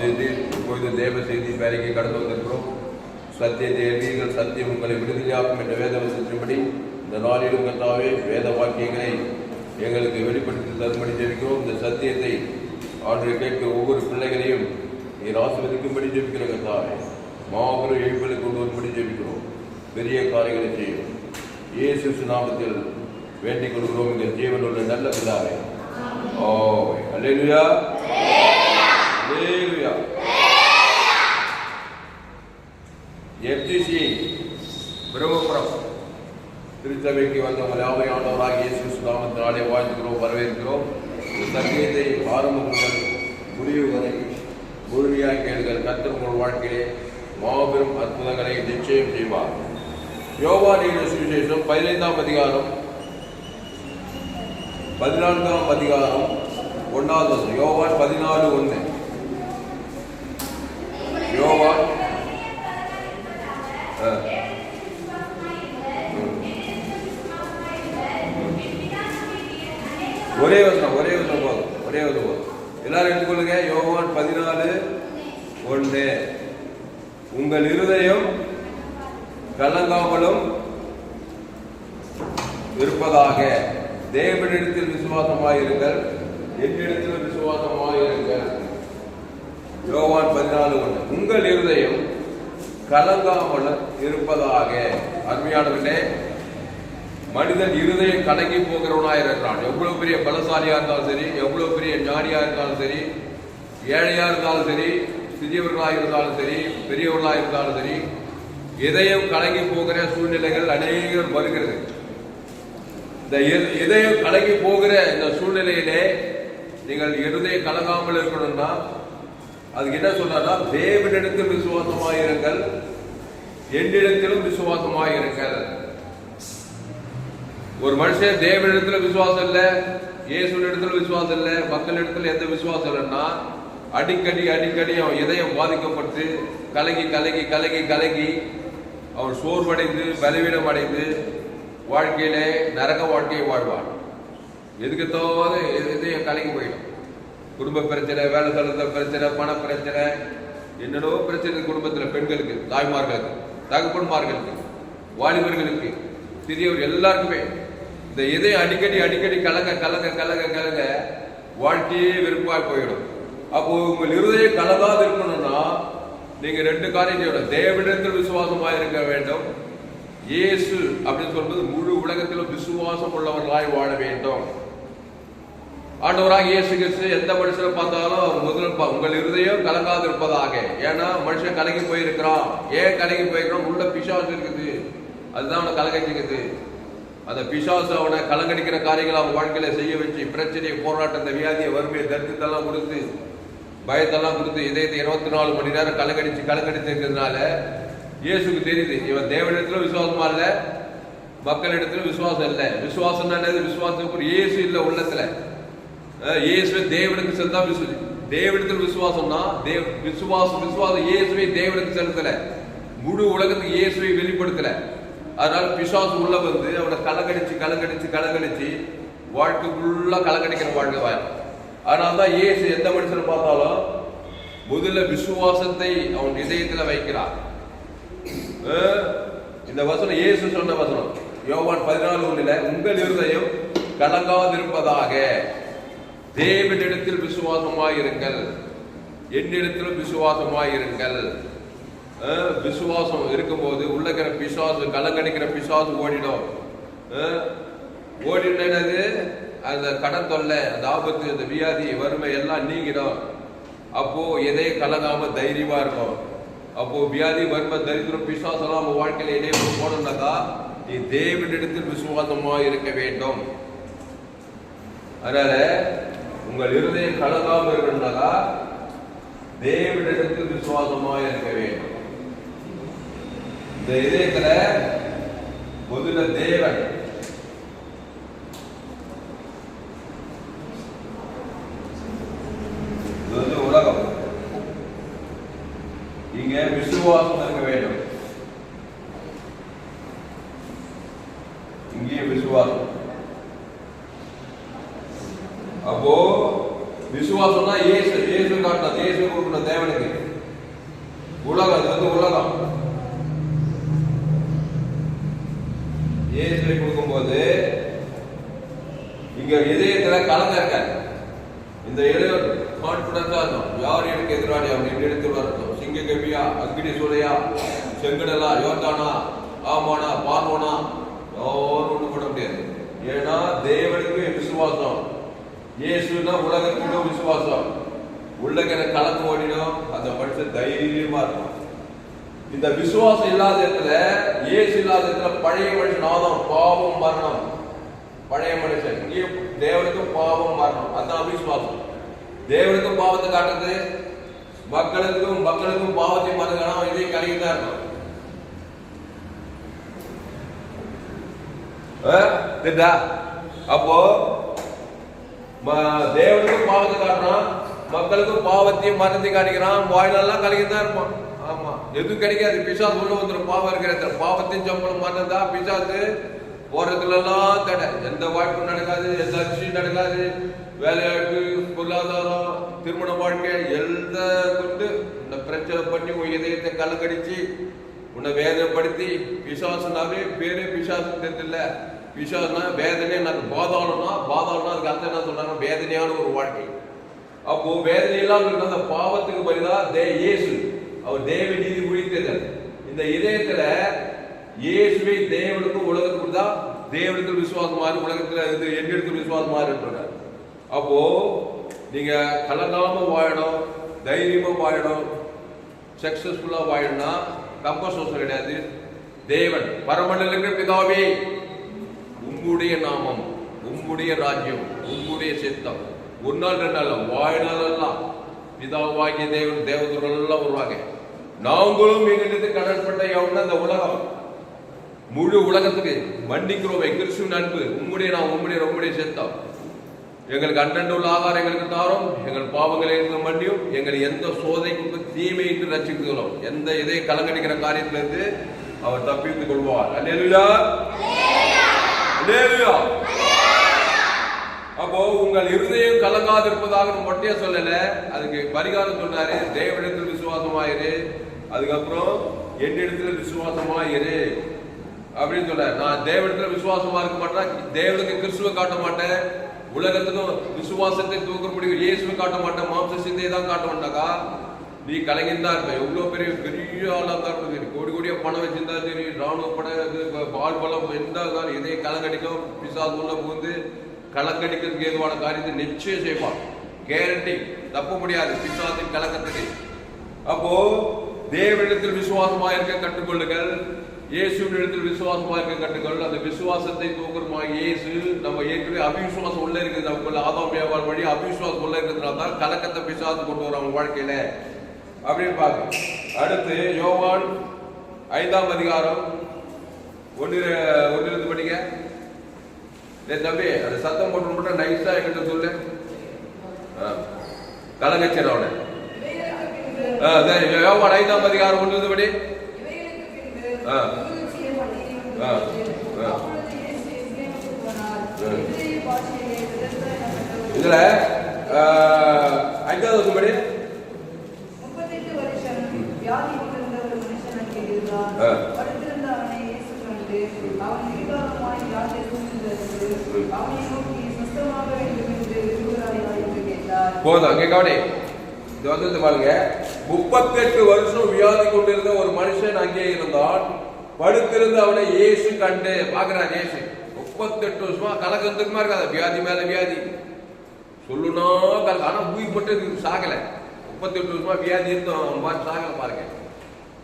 செய்து இப்பொழுது தேவ செய்தி வேலைக்கு கடந்து வந்திருக்கிறோம். சத்தியத்தை அறிவீர்கள், சத்தியம் உங்களை விடுதலையாக்கும் என்ற வேதவசத்தின்படி இந்த நாளிலும் கர்த்தாவே வேத வாக்கியங்களை எங்களுக்கு வெளிப்படுத்தி தரும்படி ஜெபிக்கிறோம். இந்த சத்தியத்தை ஆண்டு கேட்கிற ஒவ்வொரு பிள்ளைகளையும் நீர் ஆசீர்வதிக்கும்படி ஜெபிக்கிற கர்த்தாவே மாபெரும் எழுப்புதலை கொண்டு வரும்படி ஜெபிக்கிறோம். பெரிய காரியங்களை செய்யும் இயேசு நாமத்தில் வேண்டிக் கொள்கிறோம் எங்கள் ஜீவன் உள்ள நல்ல பிதாவே. அல்லேலூயா, அல்லேலூயா. எஃப்ஜிசி பிரம்மபுரம் திருச்சபைக்கு வந்த மலையாள ஆண்டவராக இயேசு நாமத்தினாலே வாழ்த்துக்கிறோம், வரவேற்கிறோம். இந்த சத்தியத்தை ஆரம்பம் முதல் முடிவு வரை முழுமையாக கேளுங்கள். கர்த்தர் உங்கள் வாழ்க்கையிலே மாபெரும் அற்புதங்களை நிச்சயம் செய்வார். யோவான் எழுதின சுவிசேஷம் 15ஆம் அதிகாரம் 14ஆம் அதிகாரம் 1வது வசனம். யோவான் 14:1. யோவான் ஒரே வசனம் போதும். எல்லாரும் எடுத்துக்கொள்ளுங்க. யோவான் 14:1. உங்கள் இருதயம் கலங்காமலும் இருப்பதாக, தேவனிடத்தில் விசுவாசமாயிருங்கள், என்னிடத்தில் விசுவாசமாயிருங்கள். யோவான் 14:1. உங்கள் இருதயம் கலங்காமல் இருப்பதாக. அருமையானவர்களே, மனிதன் இருதயம் கலங்கி போகிறவனாக இருக்கிறான். எவ்வளவு பெரிய பலசாலியா இருந்தாலும் சரி, எவ்வளவு பெரிய ஞானியா இருந்தாலும் சரி, ஏழையா இருந்தாலும் சரி, சிறியவர்களாக இருந்தாலும் சரி, பெரியவர்களாக இருந்தாலும் சரி, இதயம் கலங்கி போகிற சூழ்நிலைகள் அநேகம் வருகிறது. இந்த இதயம் கலங்கி போகிற இந்த சூழ்நிலையிலே நீங்கள் இருதயம் கலங்காமல் இருக்கணும்னா அதுக்கு என்ன சொல்றாருன்னா, தேவனிடத்தில் விசுவாசமாயிருங்கள், என்னிடத்திலும் விசுவாசமாயிருங்கள். ஒரு மனுஷன் தேவனிடத்துல விசுவாசம் இல்லை, இயேசுவினிடத்துல விசுவாசம் இல்லை, மக்களிடத்துல எந்த விசுவாசம் இல்லைன்னா அடிக்கடி அவன் இதயம் பாதிக்கப்பட்டு கலங்கி அவன் சோர்வடைந்து பலவீனம் அடைந்து வாழ்க்கையிலே நரக வாழ்க்கையை வாழ்வான். எதுக்கு தோவாது இதயம் கலங்கி போயிடும். குடும்ப பிரச்சனை, வேலை தளர்ந்த பிரச்சனை, பண பிரச்சனை, என்னென்னோ பிரச்சனை குடும்பத்தில், பெண்களுக்கு, தாய்மார்களுக்கு, தகப்பன்மார்களுக்கு, வாலிபர்களுக்கு, சிறியவர் எல்லாருக்குமே இந்த இதயம் அடிக்கடி கலங்க வாழ்க்கையே வெறுப்பாய் போயிடும். அப்போ உங்கள் இருதயம் கலங்காது இருக்கணும்னா நீங்க 2 காரியம் செய்யணும். தேவனிடத்தில் விசுவாசமாக இருக்க வேண்டும். இயேசு அப்படின்னு சொல்றது முழு உலகத்திலும் விசுவாசம் உள்ளவர்களாய் வாழ வேண்டும். ஆண்டவராக இயேசு கிறிஸ்து எந்த மனுஷனை பார்த்தாலும் முதல்ல உங்கள் இருதயம் கலங்காது இருப்பதாக. ஏன்னா மனுஷன் கலங்கி போயிருக்கிறான். ஏன் கலங்கி போயிருக்கிறான்? உள்ள பிசாசு இருக்குது, அதுதான் அவனை கலங்கடிக்குது. அந்த பிசாசு அவனை கலங்கடிக்கிற காரியங்களை அவன் வாழ்க்கையில செய்ய வச்சு பிரச்சனையை, போராட்டத்தை, வியாதியை, வறுமையை, தரித்திரத்தெல்லாம் கொடுத்து, பயத்தெல்லாம் கொடுத்து, இதயத்தை 24 மணி நேரம் கலங்கடிச்சு இருக்கிறதுனால இயேசுக்கு தெரியுது இவன் தேவனிடத்துல விசுவாசமா இல்ல, மக்களிடத்துல விசுவாசம் இல்லை. விசுவாசம் என்னது? விசுவாசம் இயேசு இல்ல உள்ளத்துல. இயேசுவை தேவனுக்கு செலுத்தா தேவனிடத்தில் விசுவாசம்னா விசுவாசம் இயேசுவை தேவனுக்கு செலுத்தல, முழு உலகத்துக்கு இயேசுவை வெளிப்படுத்தல. அதனால பிசாசு உள்ள வந்து அவனை கலங்கடிச்சு வாழ்க்கைக்குள்ள கலங்கடிக்கிற வாழ்க்கை வாழும். அதனால்தான் இயேசு எந்த மனுஷனை பார்த்தாலும் முதல்ல விசுவாசத்தை அவன் இதயத்துல வைக்கிறான். இந்த வசனம் இயேசு சொன்ன வசனம் யோவான் 14:1. உங்கள் இருதயம் கலங்காதிருப்பதாக, தேவனிடத்தில் விசுவாசமாயிருங்கள், என்னிடத்திலும் விசுவாசமாயிருங்கள். விசுவாசம் இருக்கும்போது உள்ளக்கிற பிசாசு, கலங்கடிக்கிற பிசாசு ஓடிடும். ஓடினது அந்த கடன் தொல்லை, அந்த ஆபத்து, அந்த வியாதி, வறுமை எல்லாம் நீங்கிடும். அப்போ எதை கலங்காம தைரியமா இருக்கும். அப்போ வியாதி, வறுமை, தரித்திரம், பிசாசெல்லாம் நம்ம வாழ்க்கையில இடையே போனோம்னாக்கா நீ தேவனிடத்தில் விசுவாசமா இருக்க வேண்டும். அதனால உங்கள் இருதயம் கலங்காம இருக்கணும்னாக்கா தேவனிடத்தில் விசுவாசமா இருக்க வேண்டும். இந்த இதயத்துல முதல்ல தேவன், உலகம், இங்க விசுவாசம் இருக்க வேண்டும். இங்கே விசுவாசம். அப்போ விசுவாசம்னா இயேசு காட்டணும், இயேசு கொடுக்கணும் தேவனுக்கு. உலகம், அது வந்து உலகம். இயேசுவை கொடுக்கும்போது இங்க இதயத்துல கலங்க இருக்க இந்த இளையோர் கான்பிடன்ஸா இருக்கும். யார் எனக்கு எதிராளி, அவன் என் இடத்தில் வரட்டும். சிங்க கபியா, அக்னி சூளையா, செங்கடலா, யோர்தானா, ஆமானா, பார்வோனா, யாரும் ஒண்ணு பண்ண முடியாது. ஏன்னா தேவனுக்கு விசுவாசம், இயேசுனா உலகத்துக்கு விசுவாசம். உள்ளகிற கலந்து ஓடினோம், அந்த மனுஷன் தைரியமா இருக்கும். இந்த விசுவாசம் இல்லாத இடத்துல, இயேசு இல்லாத இடத்துல பழைய மனுஷன் ஆதாம், பாவம் மரணம். பழைய மனுஷன் இங்கேயும் தேவனுக்கும் பாவம் மரணம், அதான் அவிசுவாசம். தேவனுக்கும் பாவத்தை காட்டுறது, மக்களுக்கும் பாவத்தை மறக்கணும், இதே கலைதான் இருக்கும். அப்போ தேவனுக்கும் பாவத்தை காட்டுறான், மக்களுக்கும் பாவத்தையும் மறந்து காணிக்கிறான், வாயிலெல்லாம் கலைதான் இருப்பான். ஆமா, எதுவும் கிடைக்காது. பிசாசு உள்ள வந்துடும். பாவம் இருக்கிற பாவத்தின் சம்பளம் மறந்தா பிசாசு போறதுல எல்லாம் தடை. எந்த வாய்ப்பும் நடக்காது, எந்த அதிர்ச்சியும் நடக்காது. வேலைவாய்ப்பு, பொருளாதாரம், திருமண வாழ்க்கை எந்த கொண்டு இந்த பிரச்சனை பண்ணி உன் இதயத்தை கலக்கடிச்சு உன்னை வேதனைப்படுத்தி, பிசாசுனாவே பேரே பிசாசு தெரியல. பிசாசுனா வேதனை, பாதாளம்னா அதுக்கு அர்த்தம் என்ன சொல்றாங்க? வேதனையான ஒரு வாழ்க்கை. அப்போ வேதனை இல்லாம இருக்கிற அந்த பாவத்துக்கு பதிலா இயேசு, அவர் தேவ நீதி உயிர்த்தெழுதல். இந்த இதயத்துல இயேசுவை தேவனுக்கும் உலகத்துக்கு தான் தேவனுக்கு விசுவாசமாறு, உலகத்துல என்னிடத்தில் விசுவாசமாறு என்றார். அப்போ நீங்க கலங்காம வாழணும், தைரியமா வாழணும், சக்சஸ்ஃபுல்லா வாழணும்னா கம்பசோசம் கிடையாது. தேவன் பரமண்டலங்கள் பிதாவே, உம்முடைய நாமம், உம்முடைய ராஜ்யம், உம்முடைய சித்தம். ஒரு நாள் 2 நாள் வாழ்நாளெல்லாம் பிதாவாகிய தேவன் தேவதூர்கள் எல்லாம் வருவாங்க. நாங்களும் எங்களுக்கு கடன்பட்ட எவ்வளவு அந்த உலகம், முழு உலகத்துக்கு மன்னிக்கிறோம். கிறிஸ்துவின் அன்பு, உம்முடைய நாம், உம்முடைய சித்தம். எங்களுக்கு அன்றண்டு உள்ள ஆகாரம் எங்களுக்கு தாரும், எங்கள் பாவங்களை மன்னியும், எங்களை எந்த சோதனைக்கு தீமைக்கு ரட்சிக்கிறோம். எந்த இதை கலங்கடிக்கிற காரியத்திலிருந்து அவர் தப்பித்துக் கொள்வார். அல்லேலூயா, அல்லேலூயா. அப்போ உங்கள் இருதயம் கலங்காது இருப்பதாக மொட்டையா சொல்லல, அதுக்கு பரிகாரம் சொன்னாரு. தேவனிடத்தில் விசுவாசமாயிரு, அதுக்கப்புறம் என்னிடத்துல விசுவாசமாயிரு அப்படின்னு சொல்ற. நான் தேவனிடத்துல விசுவாசமா இருக்க மாட்டேன், தேவனுக்கு கிறிஸ்துவை காட்ட மாட்டேன், உலகத்துக்கும் விசுவாசத்தை தூக்க முடியும், இயேசுவை காட்ட மாட்டேன், மாம்ச சிந்தையை தான் காட்ட மாட்டாக்கா, நீ கலைஞன் இருப்ப. எவ்வளவு பெரிய ஆளா இருந்தாலும் சரி, கோடியா பணம் வச்சிருந்தா சரி, ராணுவ படம், பால் பலம் எந்த இதே கலங்கடிக்கும். பிசாசு உள்ள புகுந்து கலங்கடிக்கிறதுக்கு ஏதுவான காரியத்தை நிச்சயம் செய்வான். கேரண்டி, தப்ப முடியாது பிசாசின் கலக்கத்துக்கு. அப்போ தேவனிடத்தில் விசுவாசமா இருக்க கற்றுக்கொள்ளுங்கள், இயேசுவினிடத்தில் விசுவாசமா இருக்க கற்றுக்கொள். அந்த விசுவாசத்தை தூக்குறமா இயேசு. நம்ம ஏற்கனவே அபிவிசுவாசம் உள்ள இருக்குது, நமக்குள்ள ஆதாம் வியாபாரம் வழி அபிவிசுவாசம் உள்ள இருக்கிறதுனால தான் கலக்கத்தை பிசாசு கொண்டு வர அவங்க வாழ்க்கையில அப்படின்னு பார்க்க. அடுத்து யோவான் 5ஆம் அதிகாரம் 1 படிக்க. தம்பி அது சத்தம் போட்டு மட்டும் நைஸா எங்கிட்ட சொல்லு, கலங்கச்சர் அவனை. யோவான் 5ஆம் அதிகாரம் 1 படி. இதுல 5வது படி. 38 வருஷம் வியாதி கொண்டிருந்த ஒரு மனுஷன் அங்கே இருந்தான். படுத்திருந்த அவனை இயேசு கண்டு அவன் விரிவாகமாய் யாரை சூழ்ந்திருந்து அவனை நோக்கி சுத்தமாக வேண்டும் என்று விரும்புகிறாயா என்று கேட்டார். போதும், அங்கே கவனி. இது வந்து பாருங்க, 38 வருஷம் வியாதி கொண்டிருந்த ஒரு மனுஷன் அங்கே இருந்தான். படுத்திருந்த அவனை இயேசு கண்டு பாக்குறான். இயேசு 38 வருஷமா கலக்கந்துமா இருக்காத, வியாதி மேல வியாதி சொல்லுனா கலக்க. ஆனா உயிர் மட்டும் சாகல. 38 வருஷமா வியாதி இருந்தோம், அவன் சாகல பாருங்க.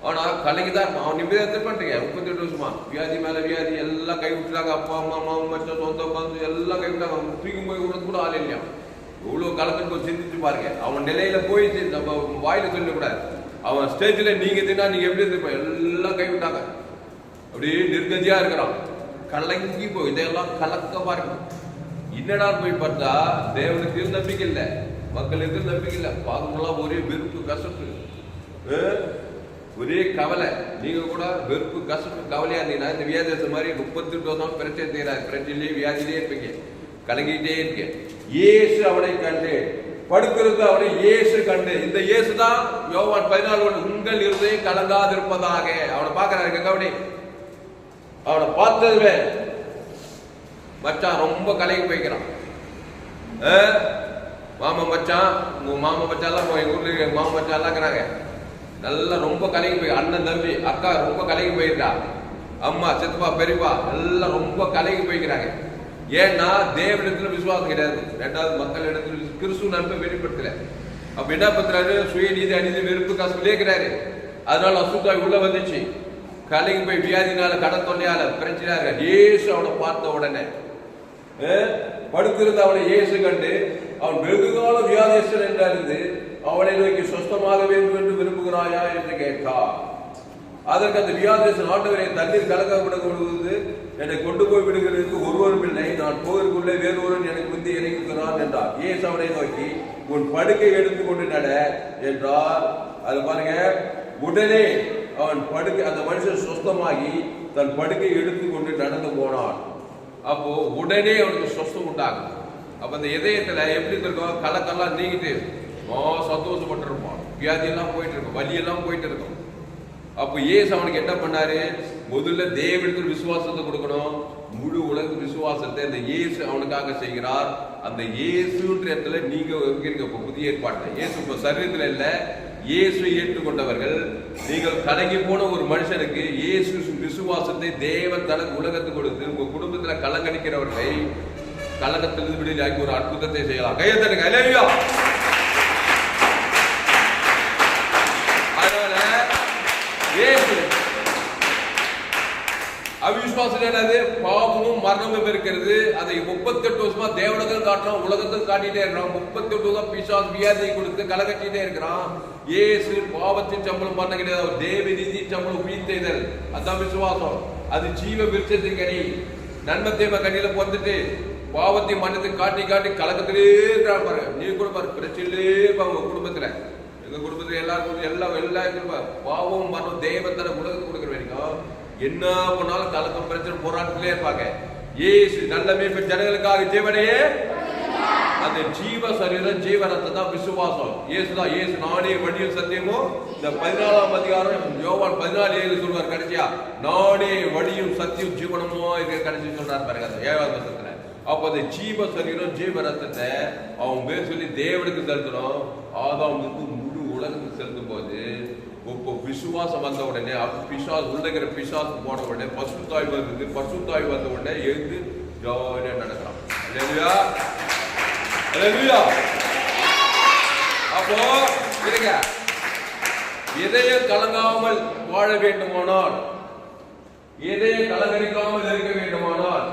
ஆனா கலங்கிதான் இருப்பான். அவன் நிம்மதியா திருப்பீங்க. 38 வருஷமா வியாதி மேல வியாதி, எல்லாம் கை விட்டுறாங்க. அப்பா அம்மா மாமன் மச்சம் சொந்த பந்து எல்லாம் கை விட்டாங்க. அவன் தூக்கி போய் விடுறது கூட ஆள் இல்லையா. எவ்வளவு கலக்கன்னு சிந்திச்சு பாருங்க. அவன் நிலையில போய் நம்ம வாயில சொல்லக்கூடாது. அவன் ஸ்டேஜ்ல நீங்க தின்னா நீங்க எப்படி இருப்ப, எல்லாம் கைவிட்டாங்க. அப்படியே நிர்கதியா இருக்கிறான், கலங்கி போய் இதெல்லாம் கலக்கமா இருக்கும். என்னடா போய் பார்த்தா தேவனுக்கு நம்பிக்கை இல்லை, மக்களுக்கு நம்பிக்கை இல்லை. பார்க்கலாம் ஒரே வெறுப்பு கசப்பு, ஒரே கவலை. நீங்க கூட வெறுப்பு கசப்பு கவலையா இருந்தீங்கன்னா இந்த வியாதியத்தை மாதிரி 38 வருஷம் பிரச்சனை செய்யறாரு. பிரச்சனையிலேயே வியாதியிலே இருப்பீங்க, கலங்கிட்டே இருக்க. இயேசு அவனை கண்டு படுக்கிறது அவனை இயேசு கண்டு. இந்த இயேசு தான் யோவான் 14 உங்கள் இருதயம் கலங்காதிருப்பதாக. அவனை பார்க்கிறாரு கவனி. அவனை பார்த்ததுமே மச்சான் ரொம்ப கலங்கி போய்க்கிறான். மாமா மச்சான், உங்க மாமா மச்சான் எல்லாம் எங்க ஊர்ல எங்க மாமா மச்சான் எல்லாம் இருக்கிறாங்க. நல்லா ரொம்ப கலங்கி போய், அண்ணன் தம்பி அக்கா ரொம்ப கலங்கி போயிருக்கா, அம்மா சித்தப்பா பெரியப்பா எல்லாம் ரொம்ப கலங்கி போய்க்கிறாங்க. ஏன்னா தேவனிடத்துல விசுவாசம் கிடையாது. ரெண்டாவது மக்கள் இடத்துல கிறிஸ்துவ நன்மை வெளிப்படுத்தல. அப்ப என்ன பண்றாரு? சுயநீதி அநீதி வெறுப்பு காசு விளைக்கிறாரு. அதனால அசுத்தாய் உள்ள வந்துச்சு. கலங்கி போய் வியாதினால கடன் தொல்லையால பிரச்சனையாக இயேசு அவனை பார்த்த உடனே படுத்திருந்த அவனை இயேசு கண்டு அவன் வெகுகால வியாதியஸ்தன் என்றிருந்து அவனை நோக்கி சொஸ்தமாக வேண்டும் என்று விரும்புகிறாயா என்று கேட்டார். அதற்கு அந்த வியாதியஸ்தன், ஆண்டவரை தண்ணீர் கலக்கப்படுவது என்னை கொண்டு போய் விடுகிறதுக்கு ஒருவரும் இல்லை, நான் போவதற்குள்ளே வேறு ஒருவன் எனக்கு முந்தி இறங்குகிறான் என்றார். இயேசு அவனை நோக்கி உன் படுக்கை எடுத்துக்கொண்டு நட என்றார். அது பாருங்க, உடனே அவன் படுக்கை, அந்த மனுஷன் சொஸ்தமாகி தன் படுக்கை எடுத்துக்கொண்டு நடந்து போனான். அப்போ உடனே அவனுக்கு சொஸ்தம் உண்டாகும். அப்ப அந்த இதயத்துல எப்படி இருக்கும்? கலக்கெல்லாம் நீங்கிட்டு சந்தோஷப்பட்டு இருப்பான். வியாதி எல்லாம் போயிட்டு இருக்கும், வலி எல்லாம் போயிட்டு இருக்கும். அப்ப இயேசு அவனுக்கு என்ன பண்ணாரு? முதல்ல தேவனிடத்தில் விசுவாசத்தை கொடுக்கணும். முழு உலக விசுவாசத்தை அந்த இயேசு அவனுக்காக செய்கிறார். அந்த இயேசுன்ற இடத்துல நீங்க இருக்க புதிய ஏற்பாடு. இயேசு இப்ப சரீரத்துல இல்ல, இயேசு ஏற்றுக்கொண்டவர்கள். நீங்கள் கலங்கி போன ஒரு மனுஷனுக்கு இயேசு விசுவாசத்தை தேவன் தனக்கு உலகத்துக்கு கொடுத்து உங்க குடும்பத்துல கலங்கடிக்கிறவர்களை கலகத்திலிருந்து விடுதலையாக்கி ஒரு அற்புதத்தை செய்யலாம். கையத்தடுங்க. அல்லேலூயா. அதனால இயேசு அவிசுவாசம் என்னது? பாவமும் மரணமும் இருக்கிறது. அதை 38 வருஷமா தேவனத்தில் காட்டுறான், உலகத்தில் காட்டிட்டே இருக்கிறான். 38 வருஷம் பிசாசு வியாதியை கொடுத்து கலகட்டிட்டே இருக்கிறான். இயேசு பாவத்தின் சம்பளம் பண்ண கிடையாது, தேவ நீதி சம்பளம் உயிர்த்தெழுதல். அதான் விசுவாசம். அது ஜீவ விருட்சத்தின் கனி. நன்மை தீமை கனியில பொறுத்துட்டு பாவத்தை மன்னத்தை காட்டி காட்டி கலக்கத்திலே இருக்கிறான் பாருங்க. நீ கூட பாரு, பிரச்சனையிலே இருப்பாங்க உங்க குடும்பத்துல. எங்க குடும்பத்துல எல்லாருக்கும் எல்லாம் பாவம் மரணம் தேவத்தனை உலகத்துக்கு கொடுக்குற வரைக்கும் என்ன பண்ணாலும் கலக்கம் பிரச்சனை போராட்டத்திலே இருப்பாங்க. இயேசு நல்ல மேய்ப்ப ஜனங்களுக்காக ஜீவனையே, அந்த ஜீவ சரீரம் ஜீவனத்தை தான் விசுவாசம். இயேசுதான் இயேசு நானே வழியும் சத்தியமும். இந்த 14ஆம் அதிகாரம் யோவான் 14:7 சொல்வார் கடைசியா, நானே வழியும் சத்தியம் ஜீவனமோ இருக்க கடைசி சொல்றாரு பாருங்க அந்த 7ஆம் வசனத்துல. அப்ப அந்த ஜீவ சரீரம் ஜீவ ரத்தத்தை அவன் பேர் சொல்லி தேவனுக்கு செலுத்தணும். ஆதாமுக்கு முழு உலகத்துக்கு செலுத்தும் போது இப்போ விசுவாசம் வந்த உடனே பிசாசு உள்ளகிற பிசாசு போன உடனே பசுத்தாய் வருது. பசுத்தாய் வந்த உடனே எழுந்து ஜாலியா நடக்கிறான். அல்லேலூயா, அல்லேலூயா. அப்போ இருங்க, இதயம் கலங்காமல் வாழ வேண்டுமானால், இதயம் கலங்கரிக்காமல் இருக்க வேண்டுமானால்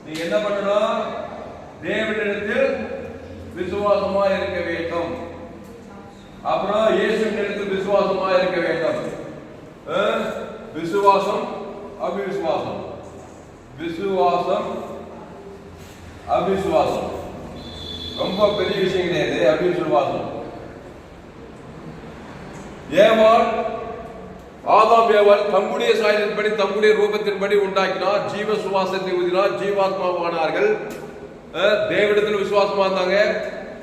நீங்க என்ன பண்ணணும்? தேவனிடத்தில் விசுவாசமா இருக்க வேண்டும். அப்புறம் இயேசுவினிடத்தில் விசுவாசமா இருக்க வேண்டும். விசுவாசம் அவிசுவாசம், விசுவாசம் அவிசுவாசம் ரொம்ப பெரிய விஷயம் கிடையாது. அவிசுவாசம் ஏவாள், ஆதாம் ஏவாள் தம்முடைய சாயலின்படி தம்முடைய ரூபத்தின்படி உண்டாக்கினார். ஜீவ சுவாசத்தை ஊதினார், ஜீவாத்மாவானார்கள். தேவனிடத்தில் விசுவாசமா இருந்தாங்க.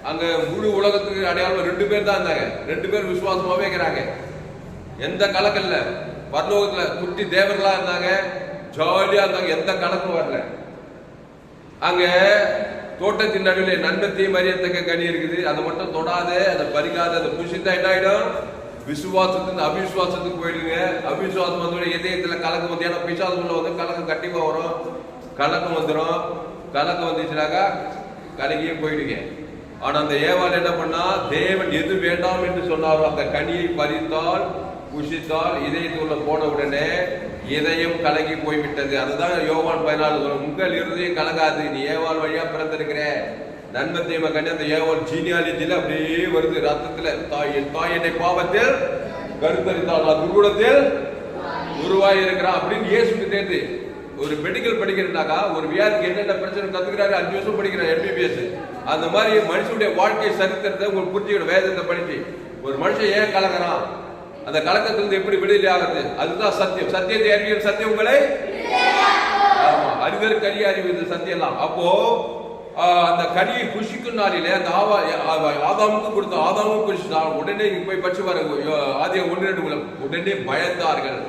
அங்க முழு உலகத்துக்கு அடையாளம் 2 பேர் தான் இருந்தாங்க. 2 பேர் விசுவாசமாவே இருக்கிறாங்க. எந்த கலக்கல்ல. பரலோகத்துல குட்டி தேவர்களா இருந்தாங்க, ஜாலியா இருந்தாங்க, எந்த கலக்கும் வரல. அங்க தோட்டத்தின் நடுவில் நன்மை தீமை அறியத்தக்க கனி இருக்குது. அதை மட்டும் தொடாத, அதை பறிக்காத, அதை புசித்தா என்ன ஆயிடும்? விசுவாசத்துக்கு அவிசுவாசத்துக்கு போயிடுங்க. அவிசுவாசம் வந்து இதயத்துல கலக்கம் வந்து, ஏன்னா பிசாசுக்குள்ள வந்து கலக்கம் கண்டிப்பா வரும். கலக்கம் வந்துடும். கலக்கம் வந்துச்சுனாக்கா கலங்கியே போயிடுங்க. ஆனா அந்த ஏவாள் என்ன பண்ணா? தேவன் எது வேண்டாம் என்று சொன்னாரோ அந்த கனியை பறித்தால், புசித்தால், இதயத்துள்ள போன உடனே இதயம் கலங்கி போய்விட்டது. அதுதான் யோவான் 14 சொல்லும், உங்கள் இருதயம் கலங்காது, நீ ஏவாள் வழியா பிறந்திருக்கிற. நன்மை தீமை கனி அந்த ஏவாள் ஜீனியாலஜில அப்படியே வருது ரத்தத்துல. தாய் என்னை பாவத்தில் கருத்தரித்தாள், துர்குணத்தில் உருவாகி இருக்கிறான் அப்படின்னு இயேசுக்கு தெரிந்து. ஒரு மெடிக்கல் படிக்கிறனாக்கா ஒரு வியாதிக்கு என்னென்ன பிரச்சனை கத்துக்கிறாரு, 5 வருஷம் படிக்கிறார் MBBS. அந்த மாதிரி மனுஷனுடைய வாழ்க்கை சரித்திரத்தை உங்களுக்கு புரிஞ்சுக்கணும். வேதத்தை படிச்சு ஒரு மனுஷன் ஏன் கலக்கிறான், அந்த கலக்கத்திலிருந்து எப்படி விடுதலை ஆகுது, அதுதான் சத்தியம். சத்தியத்தை அறிவியல் சத்தியம் உங்களை அறிவருக்கு அறிய அறிவு சத்தியம் தான். அப்போ அந்த கனியை புஷிக்கும் நாளிலே அந்த ஆதாமுக்கு கொடுத்த ஆதாமுக்கு புஷிச்சா உடனே போய் பச்சு வர ஆதிய 1:2 உடனே பயந்தார்கள்.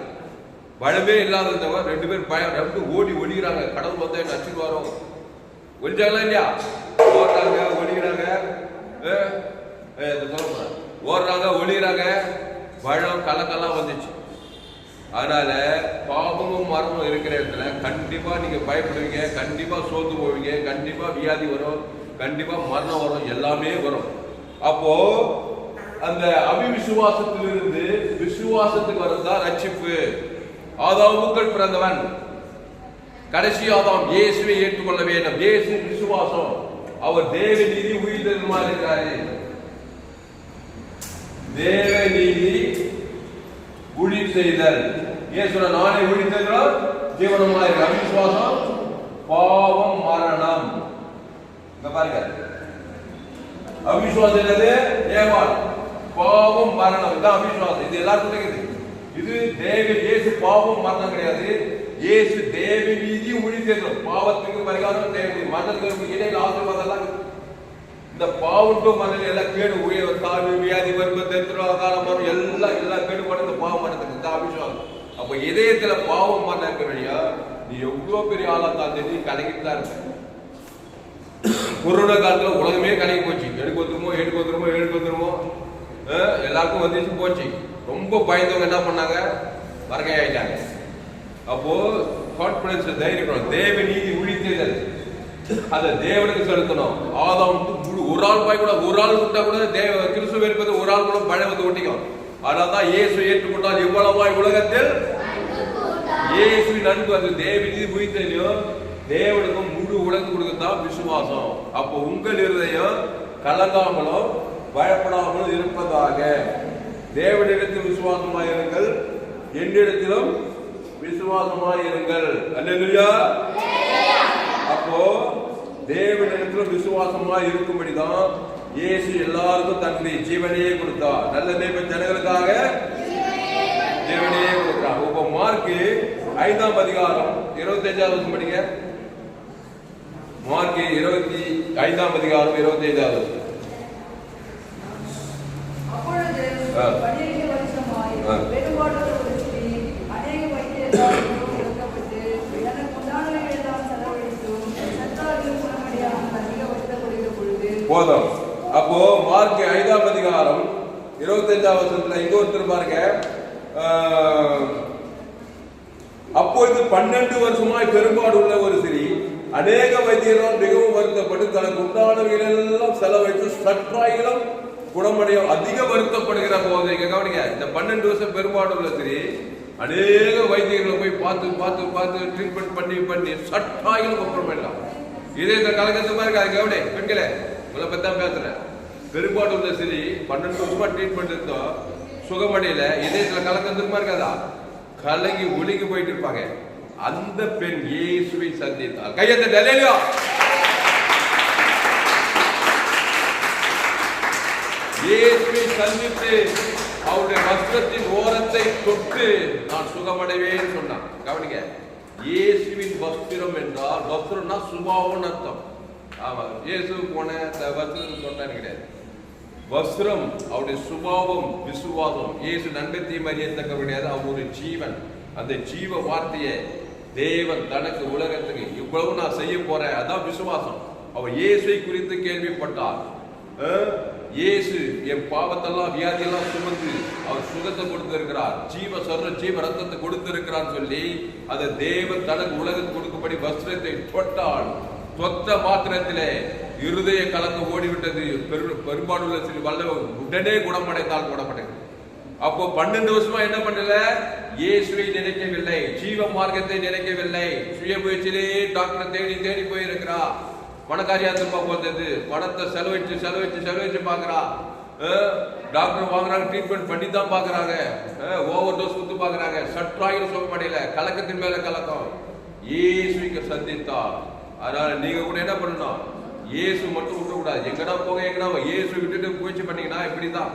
பயமே இல்லாதவங்க 2 பேர் பயம் ஓடி ஒழிகிறாங்க. கடவுள் வந்து என்ன அச்சுருவாரோ ஒழிஞ்சாங்களா இல்லையா? ஓடுறாங்க ஒழிகிறாங்க, ஓடுறாங்க ஒழிகிறாங்க. பழம் கலக்கெல்லாம் வந்துச்சு. அதனால பாவமும் மரணமும் இருக்கிற இடத்துல கண்டிப்பா நீங்க பயப்படுவீங்க, கண்டிப்பா சோர்ந்து போவீங்க, கண்டிப்பா வியாதி வரும், கண்டிப்பா மரணம் வரும், எல்லாமே வரும். அப்போ அந்த அவிவிசுவாசத்திலிருந்து விசுவாசத்துக்கு வரதான் ரட்சிப்பு. ஆதாமுக்குள் பிறந்தவன் கடைசி ஆதாம் இயேசுவை ஏற்றுக்கொள்ள வேண்டும். இயேசு விசுவாசம். அவர் தேவ நீதி உயிர்த்தெழுமா இருக்கிறாரு. தேவ நீதி ஊழியம் செய்தல். இயேசுவ நானே ஊழியம் செய்தால் ஜீவனமா இருக்கு. அவிசுவாசம் பாவம் மரணம். இங்க பாருங்க, அவிசுவாசம் என்னது? ஏமாள் பாவம் மரணம். இதுதான் அவிசுவாசம். இது எல்லாருக்கும் தெரியுது. இது தேவ இயேசு பாவம் மரணம் கிடையாது. இயேசு தேவ நீதி ஊழியம் செய்தல். பாவத்துக்கு பரிகாரம் தேவ நீதி, மரணத்துக்கு இடையில ஆசீர்வாதம். இந்த பாவட்டும் மண்ணில் எல்லாம் கேடு உயர் தாழ்வு வியாதி வரும்பு காலம் வரும் எல்லாம் கேடுபடும். இந்த பாவம் மரணத்துக்கு இந்த அபிஷேகம். அப்ப இதயத்துல பாவம் மரணம் இருக்க வழியா நீ எவ்வளவு பெரிய ஆளா தான் நீ கலங்கிட்டு தான் இருக்க. கொரோனா காலத்துல உலகமே கலங்கி போச்சு. எடுக்கு வந்துருமோ எல்லாருக்கும் வந்துச்சு போச்சு. ரொம்ப பயந்தவங்க என்ன பண்ணாங்க? வரகை ஆயிட்டாங்க. அப்போ கான்பிடன்ஸ் தைரியம், தேவ நீதி ஊழியம் அதை தேவனுக்கு செலுத்தணும். ஆதாம் ஒரு ஆள் பாய் கூட, ஒரு ஆள் விட்டா கூட தேவ கிறிஸ்துவ இருப்பது ஒரு ஆள் கூட பழம் வந்து ஒட்டிக்கும். அதனால்தான் இயேசு ஏற்றுக்கொண்டால் இவ்வளவாய் உலகத்தில் இயேசுவின் அன்பு. அது தேவ நீதி உயிர்த்தெழும். தேவனுக்கும் முழு உலகம் கொடுக்கத்தான் விசுவாசம். அப்போ உங்கள் இருதயம் கலங்காமலும் பயப்படாமலும் இருப்பதாக. தேவனிடத்தில் விசுவாசமாய் இருங்கள், என்னிடத்திலும் விசுவாசமாய் இருங்கள். அல்லேலூயா. அப்போ தேவனிடத்தில் விசுவாசமா இருக்கும்படிதான் இயேசு எல்லாருக்கும் தன்னுடைய ஜீவனையே கொடுத்தார். நல்ல தேவன் ஜனங்களுக்காக ஜீவனையே கொடுக்கிறார். இப்போ மார்க்கு 5ஆம் அதிகாரம் 25வது வசனம் படிங்க. மார்க்கு 5ஆம் அதிகாரம் 25வது வசனம். அப்பொழுது 12 வருஷமாய் பெரும்பாலான ஒரு ஸ்திரீ அநேக வைத்தியர்களால் போதும். அப்போ மார்க் 5ஆம் அதிகாரம் 25வது வசனத்துல இங்க ஒருத்தர் பாருங்க. அப்பொழுது 12 வருஷமாய் பெரும்பாடு உள்ள ஒரு ஸ்திரீ அநேக வைத்தியர்களால் மிகவும் வருத்தப்பட்டு தனக்கு உண்டானவைகளெல்லாம் செலவழித்து சற்றாயிலும் குணமடைய அதிக வருத்தப்படுகிற போது, இங்க கவனிங்க, இந்த 12 வருஷம் பெரும்பாடு உள்ள ஸ்திரீ அநேக வைத்தியர்களை போய் பார்த்து ட்ரீட்மெண்ட் பண்ணி சற்றாயிலும் குணமடையலாம். இதே இந்த கலக்கத்து மாதிரி அது கவனி பெண்களே, உங்களை பத்தி தான் பேசுறேன். பெரும்பாடு உள்ள ஸ்திரீ 12 வருஷமா ட்ரீட்மெண்ட் இருந்தோம், சுகமடையில. இதயத்துல கலக்கத்துமா இருக்காதா? கலங்கி ஒழுங்கி போயிட்டு இருப்பாங்க. அந்த பெண் இயேசுவை சந்தித்தார். கையெழுத்து அல்லேலூயா. இயேசுவை சந்தித்து அவருடைய வஸ்திரத்தின் ஓரத்தை தொட்டு நான் சுகமடைவேன்னு சொன்னான். கவனிங்க, இயேசுவின் வஸ்திரம் என்றால் வஸ்திரம்னா சுபாவம்னு அர்த்தம். ஆமா, இயேசு போன வஸ்திரம் சொன்னான்னு கிடையாது. வஸ்திரம் அவருடைய சுபாவம், விசுவாசம். இயேசு நன்மை தீமை அறியத்தக்க கிடையாது. அவர் ஒரு ஜீவன். அந்த ஜீவ வார்த்தையை தேவன் தனக்கு உலகத்துக்கு இவ்வளவு நான் செய்ய போறேன், அதான் விசுவாசம். அவர் இயேசுவை குறித்து கேள்விப்பட்டார். இயேசு என் பாவத்தெல்லாம் வியாதியெல்லாம் சுமந்து அவர் சுகத்தை கொடுத்திருக்கிறார், ஜீவ ரத்தத்தை கொடுத்திருக்கிறார் சொல்லி அதை தேவன் தனக்கு உலகத்துக்கு கொடுக்கும்படி வஸ்திரத்தை தொட்டால், தொட்ட மாத்திரத்திலே இருதய கலந்து ஓடிவிட்டது. பெரும்பாலுள்ள சில வல்ல உடனே குணமடைந்தால் குணமடைந்தது. அப்போ 12 வருஷமா என்ன பண்ணல? இயேசுவை நினைக்கவில்லை, ஜீவ மார்க்கத்தை நினைக்கவில்லை. சுய முயற்சியிலே டாக்டர் தேடி போயிருக்கிறார். பணக்காரியா திரும்ப போறது, பணத்தை செலவழிச்சு பாக்குறா. டாக்டர் வாங்குறாங்க, ட்ரீட்மெண்ட் பண்ணி தான் பாக்குறாங்க, ஓவர் டோஸ் கொடுத்து பாக்குறாங்க. சற்றாயிரம் சுகமடையில, கலக்கத்தின் மேல கலக்கம். இயேசுக்கு சந்தித்தா. அதனால நீங்க கூட என்ன பண்ணணும்? இயேசு மட்டும் விட்டு கூடாது. எங்கடா போக இயேசு விட்டுட்டு முயற்சி பண்ணீங்கன்னா இப்படிதான்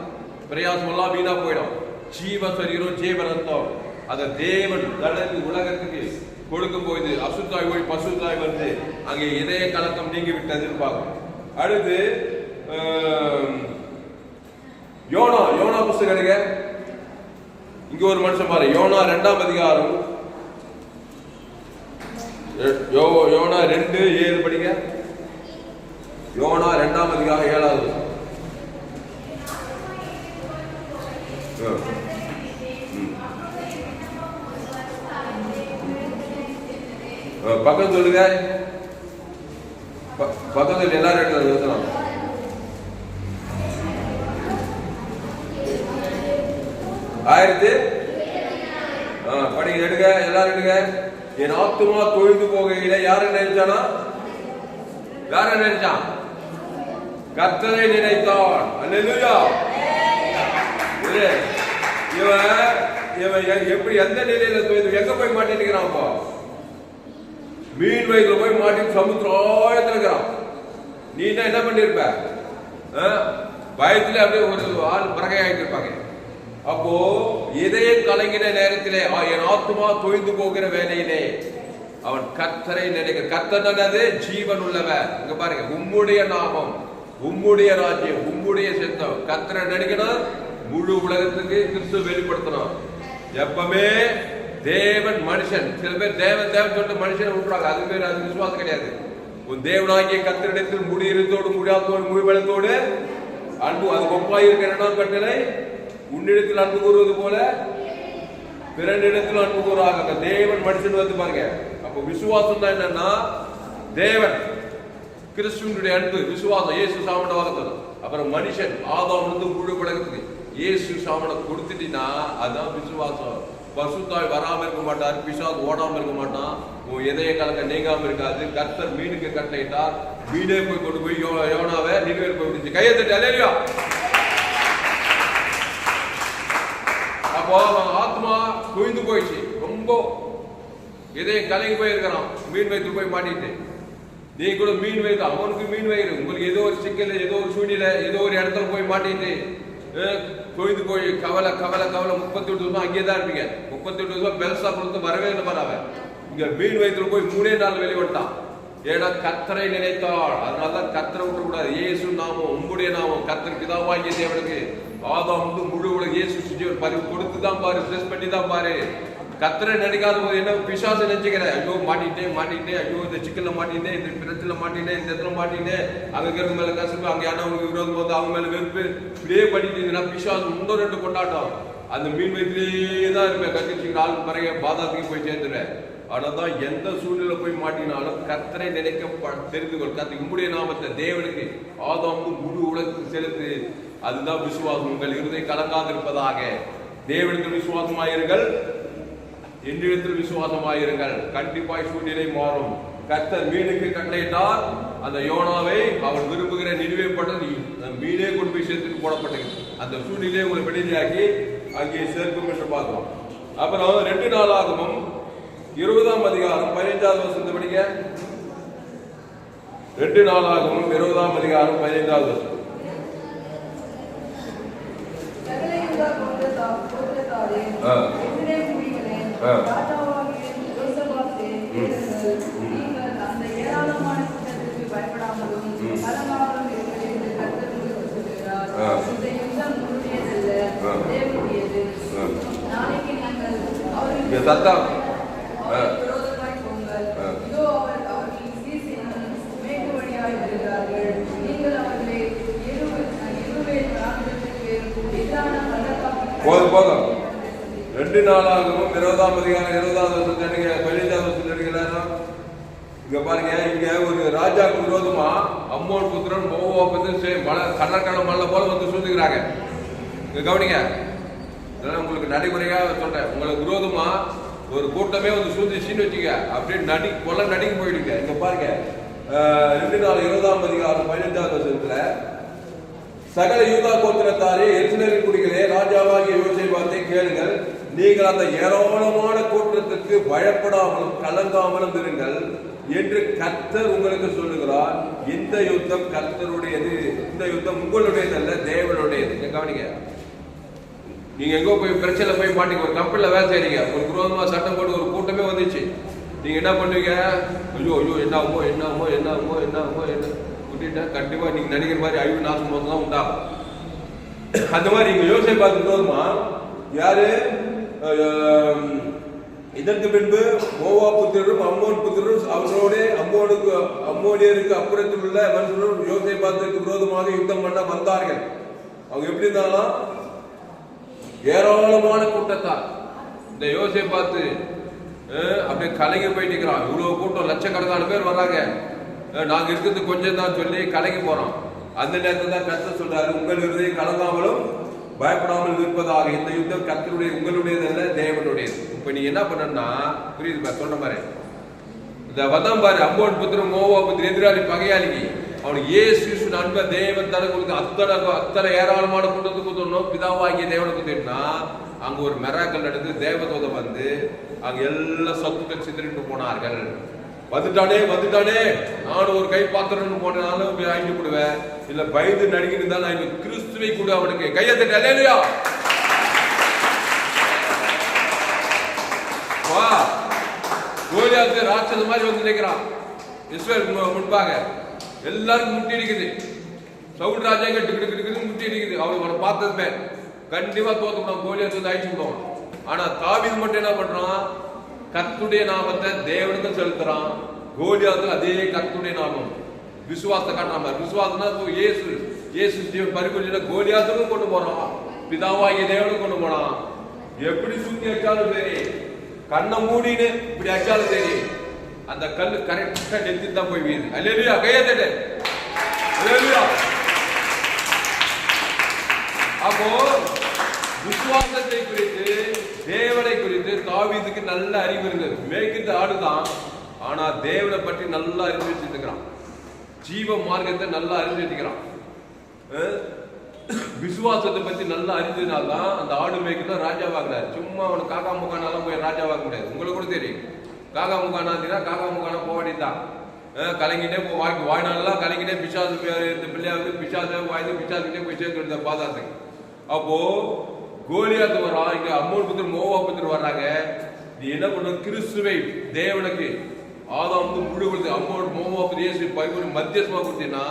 பிரயாசம் எல்லாம் வீணா போயிடும். ஜீவ சரீரம், ஜீவ ரத்தம், அதை தேவன் தனக்கு உலகத்துக்கு கொடுக்கும் போது அசுத்தாய் போய் பசுத்தாய் வந்து அங்கே இதய கலக்கம் நீங்கி விட்டதுன்னு பார்க்கணும். அடுத்து யோனா புஸ்தகம் எடுங்க. இங்க ஒரு மனுஷன் பாரு, யோனா 2ஆம் அதிகாரம், யோனா 2:7 படிங்க. யோனா 2ஆம் அதிகாரம் 7வது. பக்கம் சொல்லுங்க, பக்கத்தில் எல்லாரும் எடுக்கலாம். படிங்க, எடுங்க, எல்லாரும் எடுங்க. என் ஆத்துமா தொழுது போகையில யாரை நினைச்சானா? யாரை நினைச்சான்? கர்த்தரை நினைத்தான். அல்லேலூயா. இவன் எப்படி எந்த நிலையில தொழுது எங்க போய் மாட்டிட்டு இருக்கிறான்? அப்போ மீன் வயிற்றுல போய் மாட்டி சமுத்திரத்துல இருக்கிறான். நீ என்ன பண்ணிருப்ப? பயத்துல அப்படியே ஒரு ஆள் பிறகையாயிட்டு இருப்பாங்க. அப்போ இதய கலங்கின நேரத்திலே என் ஆத்துமா தொய்ந்து போகிற வேலையிலே அவன் கர்த்தரை நினைக்க. கர்த்தனது ஜீவன் உள்ளவன். இங்க பாருங்க, உம்முடைய நாமம், உம்முடைய ராஜ்யம், உம்முடைய சித்தம். கர்த்தரை நினைக்கணும். முழு உலகத்துக்கு கிறிஸ்து வெளிப்படுத்தணும். எப்பவுமே தேவன் மனுஷன், சில பேர் தேவன் தேவன் சொல்லிட்டு மனுஷனை விட்டுறாங்க. அது பேர் அது விசுவாசம் கிடையாது. உன் தேவனாகிய கர்த்தரிடத்தில் முடியிருத்தோடு முடியாதோடு முடிவெளத்தோடு அன்பு, அது ஒப்பாய் இருக்கிற 2ஆம் கட்டளை, உன்னிடத்தில் அன்பு கூறுவது போல பிறனிடத்தில் அன்பு கூறுவாங்க. தேவன் மனுஷன் வந்து பாருங்க. அப்போ விசுவாசம் தான் என்னன்னா தேவன் கிறிஸ்துவனுடைய அன்பு, விசுவாசம். இயேசு சாமனை வளர்த்தது. அப்புறம் மனுஷன் ஆதாம் வந்து முழு உலகத்துக்கு இயேசு சாமனை கொடுத்துட்டீங்கன்னா அதுதான் விசுவாசம். பசுத்தாய் வராம இருக்க மாட்டார், பிசாசு ஓடாம இருக்க மாட்டான், உன் இதய கலக்க நீங்காம இருக்காது. கர்த்தர் மீனுக்கு கட்டளையிட்டார், மீனே போய் கொண்டு போய் யோனாவை நினைவு போய் விடுச்சு. கையை தட்டி அல்லேலூயா. அப்போ அவன் ஆத்மா குவிந்து போயிடுச்சு, ரொம்ப இதயம் கலங்கி போயிருக்கிறான். மீன் வயிற்று போய் மாட்டிட்டு, நீ கூட மீன் வயிறு, அவனுக்கு மீன் வயிறு. உங்களுக்கு ஏதோ ஒரு சிக்கல், ஏதோ ஒரு சூழ்நிலை, ஏதோ ஒரு இடத்துல போய் மாட்டிட்டு தொய்ந்து போய் கவலை கவலை கவலை 38 வருஷம் அங்கேயே தான் இருப்பீங்க. 38 வருஷம் பெருசா கொடுத்து வரவே இல்லை பாரு. இங்க மீன் வயிற்றுல போய் 3 நாள் வெளிவட்டான். ஏன்னா கர்த்தரை நினைத்தாள். அதனாலதான் கர்த்தரை விட்டு கூடாது. இயேசு நாமம், உம்முடைய நாமம். கர்த்தர் பிதாவாகிய தேவனுக்கு ஆதாம் வந்து முழு உலக இயேசு சுஜீவன் பதிவு கொடுத்து தான் பாரு, பிளஸ் பண்ணி தான் பாரு. கர்த்தரை நினைக்காத போது என்ன பிசாசை நினைச்சுக்கிறேன். ஐயோ மாட்டிட்டேன், ஐயோ இந்த சிக்கல்ல மாட்டினேன், இந்த பிரச்சனை மாட்டினேன், இந்த இடத்துல மாட்டினேன், அங்க இருக்கிற மேல கசப்பு, அங்க யானவங்களுக்கு விரோதம் போது அவங்க மேல வெறுப்பு, இப்படியே பண்ணிட்டு பிசாசு இன்னும் 2 கொண்டாட்டம். அந்த மீன் வயிற்றுலேயே தான் இருப்பேன். கத்திரிச்சிக்கிற ஆளுக்கு பிறகு பாதாத்துக்கு போய் சேர்ந்துருவேன். ஆனாதான் எந்த சூழ்நிலை போய் மாட்டினாலும் கர்த்தரை நினைக்க தெரிந்து கொள். கர்த்தர் உம்முடைய நாமத்தை தேவனுக்கு ஆதாம் முழு உலகத்துக்கு செலுத்து. அதுதான் விசுவாசம். உங்கள் இருதை கலங்காதிருப்பதாக. தேவனுக்கு விசுவாசமாயிருங்கள், என்னிடத்தில் விசுவாசமாயிருங்கள். கண்டிப்பாய் சூழ்நிலை மாறும். கர்த்தர் மீனுக்கு கட்டளையிட்டார். அந்த யோனாவை அவன் விரும்புகிற நினைவேற்பட்டது மீனே கொண்டு போய் சேர்த்துக்கு போடப்பட்டது. அந்த சூழ்நிலையை உங்களை விடுதலையாக்கி அங்கே சேர்க்கும் என்று பார்க்கிறோம். அப்புறம் 2 நாளாகமும் 20ஆம் அதிகாரம் 15வது வசனத்தை படிங்க. 2 நாளாகமும் 20ஆம் அதிகாரம் 15வது வசனம். சத்தம் போதும். 2 நாளாகவும் 20ஆம் அதிகாரம் 20வது வசனத்தை 15வது வசனத்தை எடுக்கிறாரா? இங்க பாருங்க, இங்க ஒரு ராஜாவுக்கு விரோதமா அம்மோன் புத்திரன் மோவாப் கடற்கடல் மலை போல வந்து சூழ்ந்துக்கிறாங்க. இங்க கவனிங்க, உங்களுக்கு நடைமுறையாக சொல்றேன். உங்களுக்கு விரோதமா ஒரு கூட்டமே வந்து சூழ்ந்துச்சுன்னு வச்சுக்க, அப்படியே கொலை நடுங்கி போயிடுங்க. இங்க பாருங்க, 2 நாள் 20ஆம் அதிகாரம் 15வது வசனத்துல, சகல யூதா கோத்திரத்தாரே எருசலேமின் குடிகளே, ராஜாவாகிய யோசேபாத்தை கேளுங்கள். நீங்கள் அந்த ஏராளமான கூட்டத்துக்கு பயப்படாமலும் கலங்காமலும் இருங்கள் என்று கர்த்தர் உங்களுக்கு சொல்லுகிறார். இந்த யுத்தம் கர்த்தருடையது, இந்த யுத்தம் உங்களுடையது அல்ல, தேவனுடையது. கவனிங்க, நீங்க எங்கோ போய் பிரச்சனை போய் மாட்டீங்க. ஒரு கம்பெனில வேலை செய்றீங்க, ஒரு விரோதமா சட்டம் போட்டு ஒரு கூட்டமே வந்துச்சு. நீங்க என்ன பண்ணுவீங்க? ஐயோ ஐயோ என்ன ஆகுமோ என்ன ஆகுமோ என்ன ஆகுமோ என்ன ஆகுமோ என்ன விட்டுட்டா கண்டிப்பா நீங்க நினைக்கிற மாதிரி அழிவு நாசம் போது தான் உண்டாகும். அந்த மாதிரி இங்க யோசேப்பு பார்த்துட்டோமா யாரு இதற்கு பின்பு மோவா புத்திரரும் அம்மோன் புத்திரரும் அவர்களோட அம்மோனியருக்கு அப்புறத்தில் உள்ள மனுஷரும் யோசேப்பாத்திற்கு விரோதமாக யுத்தம் பண்ண வந்தார்கள். அவங்க எப்படி இருந்தாலும் ஏராளமான கூட்டத்தார். இந்த யோசேப்பாத்து அப்படியே கலங்கி போயிட்டு இருக்கிறான். இவ்வளவு கூட்டம் லட்சக்கணக்கான பேர் வர்றாங்க, நாங்க இருக்கிறது கொஞ்சம் தான் சொல்லி கலங்கி போறோம். அந்த நேரத்தில் தான் கர்த்தர் சொல்றாரு, உங்கள் இருதயம் கலங்காமலும் பயப்படாமல் இருப்பதாக. இந்த யுத்தம் கர்த்தருடைய உங்களுடையது அல்ல, தேவனுடையது. இப்ப நீ என்ன பண்ணா புரியுது சொன்ன மாதிரி இந்த வதம் பாரு, அம்மோன் புத்திரன் மோவா புத்திரன் எதிராளி பகையாளிக்கு அவனுக்கு ஏசு அன்ப தேவன் தர கொடுத்து அத்தனை ஏராளமான கூட்டத்துக்கு கொடுத்தோம். பிதாவாகிய தேவனுக்கு கொடுத்தா அங்க ஒரு மெராக்கள் நடந்து தேவதூதம் வந்து அங்க எல்லா சொத்துக்கள் சிதறிட்டு போனார்கள். வந்துட்டானே நானும் ஒரு கை பாத்திரம் போனாலும் வாங்கி கொடுவேன், இல்ல பயந்து நடிக்கிட்டு இருந்தாலும் கிறிஸ்துவை கூட அவனுக்கு கையத்தட்டு அல்லேலூயா. வா கோலியாத்து ராட்சத மாதிரி வந்து நிற்கிறான் இஸ்ரவேல் முன்பாக. எல்லாருக்கும் முட்டி அடிக்குது. சவுல் ராஜா கிட்டு முட்டி அடிக்குது. அவனை பார்த்ததுமே கண்டிப்பா தோத்துக்கணும், கோலியாத்து வந்து அழிச்சு விடுவான். ஆனா தாவீது மட்டும் என்ன பண்றான்? கர்த்தருடைய நாமத்தை தேவனுக்கு செலுத்துறான். கோலியாத்துல அதே கர்த்தருடைய நாமம் விசுவாசத்தை காட்டாம, விசுவாசம்னா இயேசு ஜீவன் பரிபூர்ண கோலியாத்துக்கும் கொண்டு போறான், பிதாவாகிய தேவனுக்கு கொண்டு போனான். எப்படி சுத்தி அடிச்சாலும் சரி, கண்ணை மூடின்னு இப்படி அடிச்சாலும் சரி, அந்த கல்லு கரெக்டா நெத்தி தான் போய் வீது. அல்லேலூயா, கையத்தட்டு. அல்லேலூயா. அப்போ விசுவாசத்தை குறித்து தேவனை குறித்து தாவீதுக்கு நல்ல அறிவு இருந்தது. மேய்க்கின்ற ஆடுதான், ஆனா தேவனை பற்றி நல்லா அறிந்து வச்சிருக்கிறான். ஜீவ மார்க்கத்தை நல்லா அறிந்து வச்சுக்கிறான். விசுவாசத்தை பத்தி நல்லா அறிஞ்சதுனால்தான் அந்த ஆடு மேய்க்கிற ராஜாவாகிறார். சும்மா அவனுக்கு காக்கா முக்கானாலும் போய் ராஜாவாக முடியாது. உங்களுக்கு கூட தெரியும், காக்கா முக்கானா காக்கா முக்கானா போக வேண்டியதுதான். கலங்கிட்டே வாய்நாளெல்லாம் கலங்கிட்டே பிசாசு இந்த பிள்ளையாவது பிசாசு வாய்ந்து பிசாசுக்கிட்டே போய் சேர்த்து பாதாத்துக்கு. அப்போ கோலியாத்து வரான், இங்க அம்மோன் புத்திரர் மோவா புத்திரர் வர்றாங்க. நீ என்ன பண்ண? கிறிஸ்துவை தேவனுக்கு ஆதாம் வந்து முழு கொடுத்து அம்மோன் மோவா புத்திர பரிபூர்ண மத்தியஸ்தமா கொடுத்தீங்கன்னா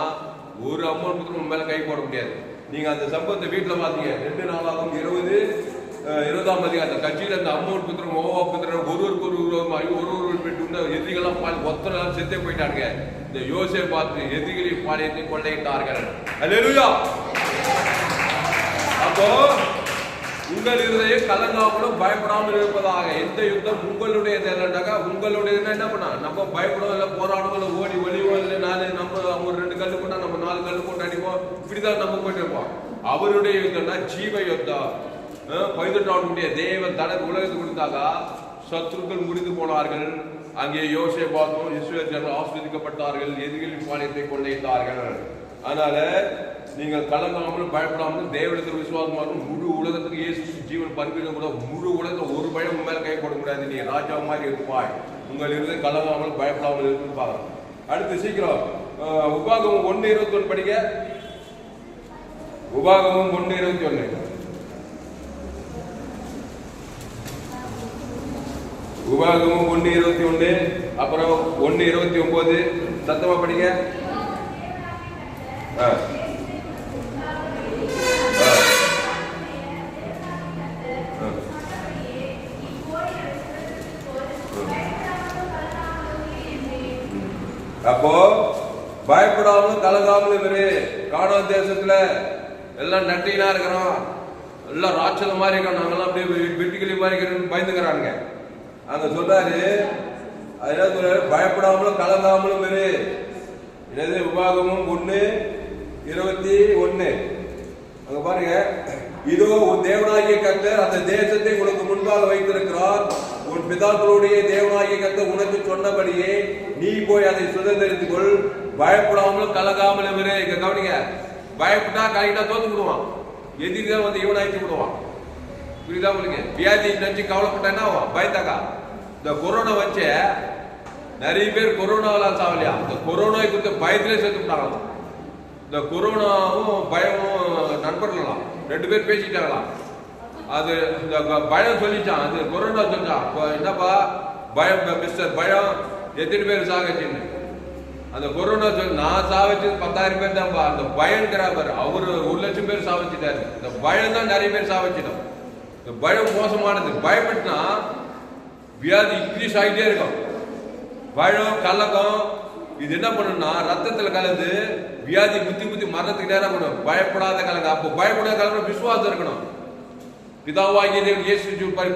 ஒரு அம்மோன் புத்திரன் மேல கை போட முடியாது. நீங்க அந்த சம்பவத்தை வீட்டுல பாத்தீங்க. 2 நாளாகும் 20 அதிகாரம் அந்த கட்சியில அந்த அம்மோன் புத்திரன் மோவா புத்திரன் ஒரு பெற்று எதிரிகள்லாம் பால் ஒத்த நாள் செத்தே போயிட்டாங்க. இந்த யோசேப்பு பார்த்து எதிரிகளின் பாளையத்தை கொள்ளையிட்டார்கள். அல்லேலூயா. அப்போ உங்கள் இருதயம் கலங்காமலும் பயப்படாமல் இருப்பதாக. எந்த யுத்தம் உங்களுடையது இல்லைன்னாக்கா, உங்களுடையதுன்னா என்ன பண்ணா? நம்ம பயப்படும் இல்லை, போராடும் இல்லை, ஓடி ஒளிவோம் இல்லை, நம்ம ஒரு 2 கல்லு போட்டா நம்ம 4 கல்லு போட்டு அடிப்போம், இப்படிதான் நம்ம போயிட்டு இருப்போம். அவருடைய யுத்தம்னா ஜீவ யுத்தம். 18 தேவன் தனக்கு உலகத்துக்கு கொடுத்தாக்கா சத்துருக்கள் முடிந்து போனார்கள். அங்கே யோசேப்பு பார்த்தோம், இஸ்ரவேல் ஜனங்கள் ஆசீர்வதிக்கப்பட்டார்கள், எதிரிகளின் பாளையத்தை கொள்ளையிட்டார்கள். அதனால நீங்கள் கலங்காமலும் பயப்படாமலும் தேவனிடத்தில் விசுவாசமாகவும் முழு உலகத்துக்கு இயேசு ஜீவன் பரிபூரண கூட முழு உலகத்தில் ஒரு பயம் மேல கை போட முடியாது. நீ ராஜா மாதிரி இருப்பாய். உங்கள் இருந்து கலங்காமல் பயப்படாமல் இருக்குன்னு பாருங்க. அடுத்து சீக்கிரம் உபாகமம் 1:21 படிக்க. உபாகமம் 1:21. உபாகமம் 1:21 அப்புறம் 1:29 சத்தமா படிங்க. அப்போ பயப்படாமலும் கலங்காமலும் இரு. கானான் தேசத்துல எல்லாம் நட்டினா இருக்கிறோம், எல்லாம் ராட்சதம் மாதிரி இருக்கோம், நாங்கெல்லாம் அப்படியே வெட்டுக்கிளி மாதிரி இருக்கிறோம் பயந்துக்கிறானுங்க. அங்க சொல்றாரு, அதெல்லாம் சொல்றாரு, பயப்படாமலும் கலங்காமலும் இரு. என்னது? உபாகமம் 1:21. அங்க பாருங்க, இதோ உன் தேவனாகிய கர்த்தர் அந்த தேசத்தை உனக்கு முன்பாக வைத்திருக்கிறார். உன் பிதாக்களுடைய தேவனாகிய கர்த்தர் உனக்கு சொன்னபடியே நீ போய் அதை சுதந்திரித்துக் கொள். பயப்படாமலும் கலங்காமலும் இரு. இங்க கவனிங்க, பயப்பட்டா கலங்கிட்டா தோத்து விடுவான், எதிரிதான் வந்து இவன் அழிச்சு விடுவான். புரியுதா உங்களுக்கு? வியாதி நினைச்சு கவலைப்பட்டா என்ன ஆகும்? பயந்தாக்கா. இந்த கொரோனா வச்சு நிறைய பேர் கொரோனாவெல்லாம் சாவலையா? இந்த கொரோனா குறித்த பயத்திலே சேர்த்து விட்டாங்களாம். இந்த கொரோனாவும் பயமும் நண்பர்களாம் 2 பேர் பேசிட்டாங்களாம். அது இந்த பயம் சொல்லிச்சான், அது கொரோனா சொல்லிச்சான், என்னப்பா பயம் மிஸ்டர் பயம் எத்தனை பேர் சாகச்சின்னு அந்த கொரோனா நான் சாவச்சது 10,000 பேர் தான்ப்பா. அந்த பயங்கிறார் அவரு 1,00,000 பேர் சாவச்சிட்டாரு. இந்த பயம் தான் நிறைய பேர் சாவச்சிட்டோம். இந்த பயம் மோசமானது. பயப்பட்டுனா வியாதி இன்க்ரீஸ் ஆகிட்டே இருக்கும். பயம் கலக்கம் இது என்ன பண்ணுன்னா ரத்தத்துல கலந்து வியாதி குத்தி குத்தி மரணத்துக்கு நேரம் பண்ணும். பயப்படாத கலங்க. அப்போ பயப்படாத கலங்க விசுவாசம் இருக்கணும். பிதாவாகிய தேவன் இயேசு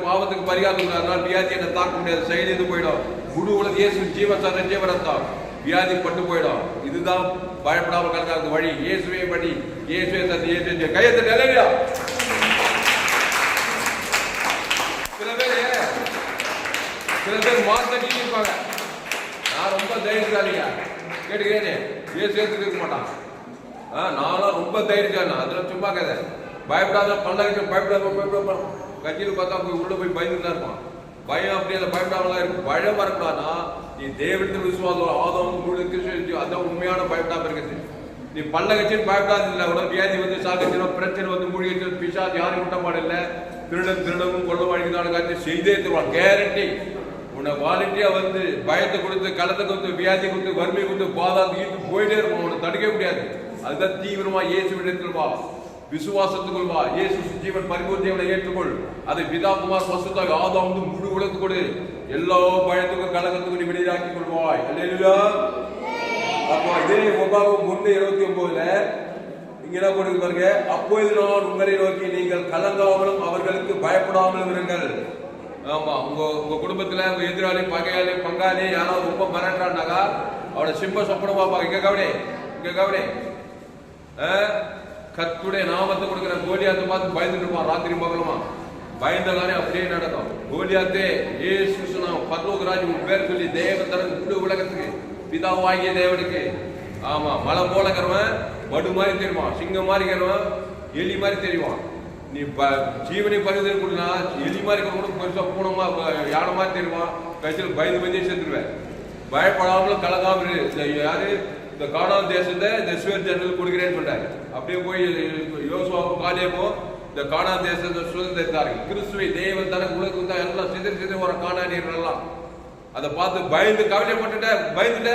பாவத்துக்கு பரிகாரம் அதனால் வியாதி என்ன தாக்க முடியாது. செயலிருந்து போயிடும். முழு உலக இயேசு ஜீவசரண ஜீவரத்தம் வியாதி பட்டு போயிடும். இதுதான் பயப்படாமல் கலக்காத வழி. இயேசுவே வழி, இயேசுவே சத்தியம், இயேசுவே கையெழுத்து நிலையா. சில பேர் மாத்தடி இருப்பாங்க. நான் ரொம்ப தைரியசாலியா கேட்டுக்கிறேனே இயேசு ஏத்துக்க மாட்டான். நான்லாம் ரொம்ப தைரியசாலி. அதெல்லாம் சும்மா கதை. பயப்படாத பல்லக்கு பயப்படாத கட்சியில் பார்த்தா போய் உள்ள போய் பயந்துட்டு தான் இருப்பான். பயம் அப்படி அந்த பயப்படாமலாம் இருக்கும். பயம் இருக்கலாம்னா நீ தேவனத்தில் விசுவாசம் ஆதம் கிருஷ்ண அதான் உண்மையான பயப்படாம இருக்குது. நீ பல்ல கட்சின்னு பயப்படாது இல்லை. உடனே வியாதி வந்து சாகச்சிடும், பிரச்சனை வந்து மூழ்கி பிசாது யாரும் குட்டமாடு இல்லை. திருடமும் கொள்ள வழிதான் காட்சி செய்தே தருவான். கேரண்டி. உன்னை வாலண்டியா வந்து பயத்தை கொடுத்து கலத்தை கொடுத்து வியாதி கொடுத்து வறுமை கொடுத்து பாதாத்து ஈர்த்து போயிட்டே இருக்கும். உன்னை தடுக்க முடியாது. அதுதான் தீவிரமா இயேசு இடத்தில் வா, விசுவாசத்துக்குள் வா. இயேசு ஜீவன் பரிபூர்த்தியவனை ஏற்றுக்கொள். அதை பிதா குமார் பசுத்தாய் ஆதாம் வந்து முழு உலகத்து கொடு. எல்லா பயத்துக்கும் கலகத்துக்கும் நீ விடையாக்கி கொள்வாய். அல்லேலூயா. அப்போ இதே உபாகம் 1:29 இங்க என்ன போடுங்க பாருங்க. அப்பொழுது நான் உங்களை நோக்கி நீங்கள் கலங்காமலும் அவர்களுக்கு பயப்படாமலும் இருங்கள். ஆமா, உங்க குடும்பத்துல உங்க எதிராளி பகையாளி பங்காளி யாராவது ரொம்ப மிரட்டான்னாக்கா அவட சிம்ப சொப்பனம் பார்ப்பாங்க. இங்க கவனி கர்த்தருடைய நாமத்தை கொடுக்கிற கோலியாத்தை பார்த்து பயந்துட்டு இருப்பான். ராத்திரி பகலுமா பயந்ததானே அப்படியே நடக்கும். கோலியாத்தே இயேசு கிறிஸ்து பரலோக ராஜ்யம் பேர் சொல்லி தேவன் தனக்கு முழு உலகத்துக்கு பிதாவாகிய தேவனுக்கு. ஆமா, மலை போல கருவன் வடு மாதிரி தெரியுவான், சிங்கம் மாதிரி கருவன் எலி மாதிரி தெரியுவான். நீ ஜீவனை பரிவர்த்தனை கொடுனா எலி மாதிரி கூட பெருசா பூனமா யானை மாதிரி தெரியுவான். கட்சியில் பயந்து செத்துருவேன். பயப்படாமலும் கலங்காமல் யாரு இந்த கானான் தேசத்தை இந்த இஸ்ரவேல் ஜனங்களுக்கு கொடுக்கிறேன்னு சொல்றாரு. அப்படியே போய் யோசுவாவும் காலேபும் இந்த கானான் தேசத்தை சுதந்திரித்தார்கள். கிறிஸ்துவை தேவன் தனக்கு உலகம் தான் எல்லாம் சிதறி வர காணானியர்கள் எல்லாம் அதை பார்த்து பயந்து கவலைப்பட்டுட்ட பயந்துட்ட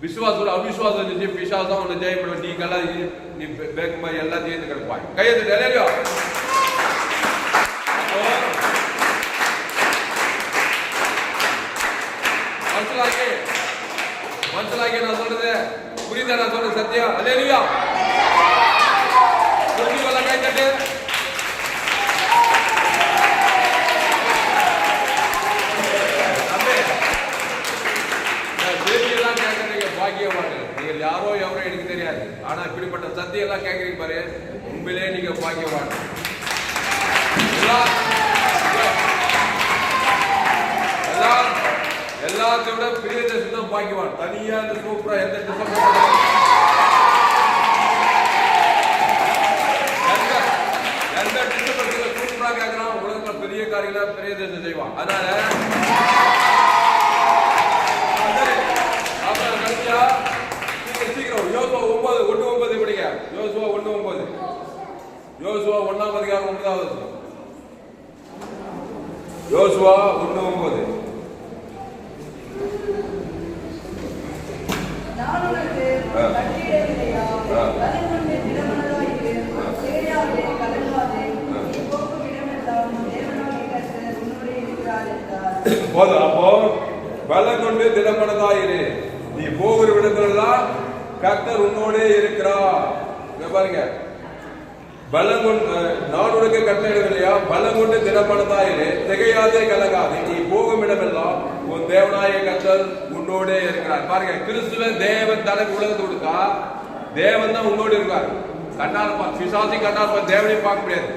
விசுவாசம் அவிசுவாசம் பிசாசம் உன்னை ஜெயப்படும். நீங்கெல்லாம் நீ பேக்குமா எல்லாம் ஜெயித்து கிடப்பாய். கையெழுத்து இல்லையோ. மனசிலாக்கி நான் சொல்றது புரியுதா? நான் சொல்றது சத்தியம். அல்லேலூயா. புரிஞ்சுக்கொள்ள கை தட்டு. செய்தியெல்லாம் கேட்கறீங்க பாக்கியவான்கள். நீங்கள் யாரோ எவரோ எனக்கு தெரியாது. ஆனா இப்படிப்பட்ட சத்தியம் எல்லாம் கேட்கறீங்க பாரு, உண்மையிலே நீங்க பாக்கியவான்கள். எல்லாத்தையும் விட பெரிய தேசம் தான் பாக்கியவான். தனியா இந்த சூப்பரா எந்த டிசம்பர் சூப்பரா கேட்கறான். உலகத்துல பெரிய காரியங்கள பெரிய தேசம் செய்வான். அதனால சீக்கிரம் யோசுவா 1:9 படிங்க. யோசுவா 1:9. யோசுவா 1ஆம் அதிகாரம் 9வது. யோசுவா 1:9. அப்போ பலம் கொண்டு திடமனதாயிரு. நீ போகிற இடங்களெல்லாம் கர்த்தர் உன்னோடே இருக்கிறார். பாருங்க, பலம் கொண்டு நான் உனக்கு கட்டளையிடவில்லையா? பலம் கொண்டு திடமனதாயிரு, திகையாதே கலங்காதே. நீ போகும் இடமெல்லாம் உன் தேவனாய கர்த்தர் உன்னோடே இருக்கிறார். பாருங்க, கிறிஸ்துவ தேவன் தனக்கு உலகத்தை கொடுத்தா தேவன் தான் உன்னோடு இருக்கார். கண்ணால் பிசாசி கண்ணால் தேவனையும் பார்க்க முடியாது.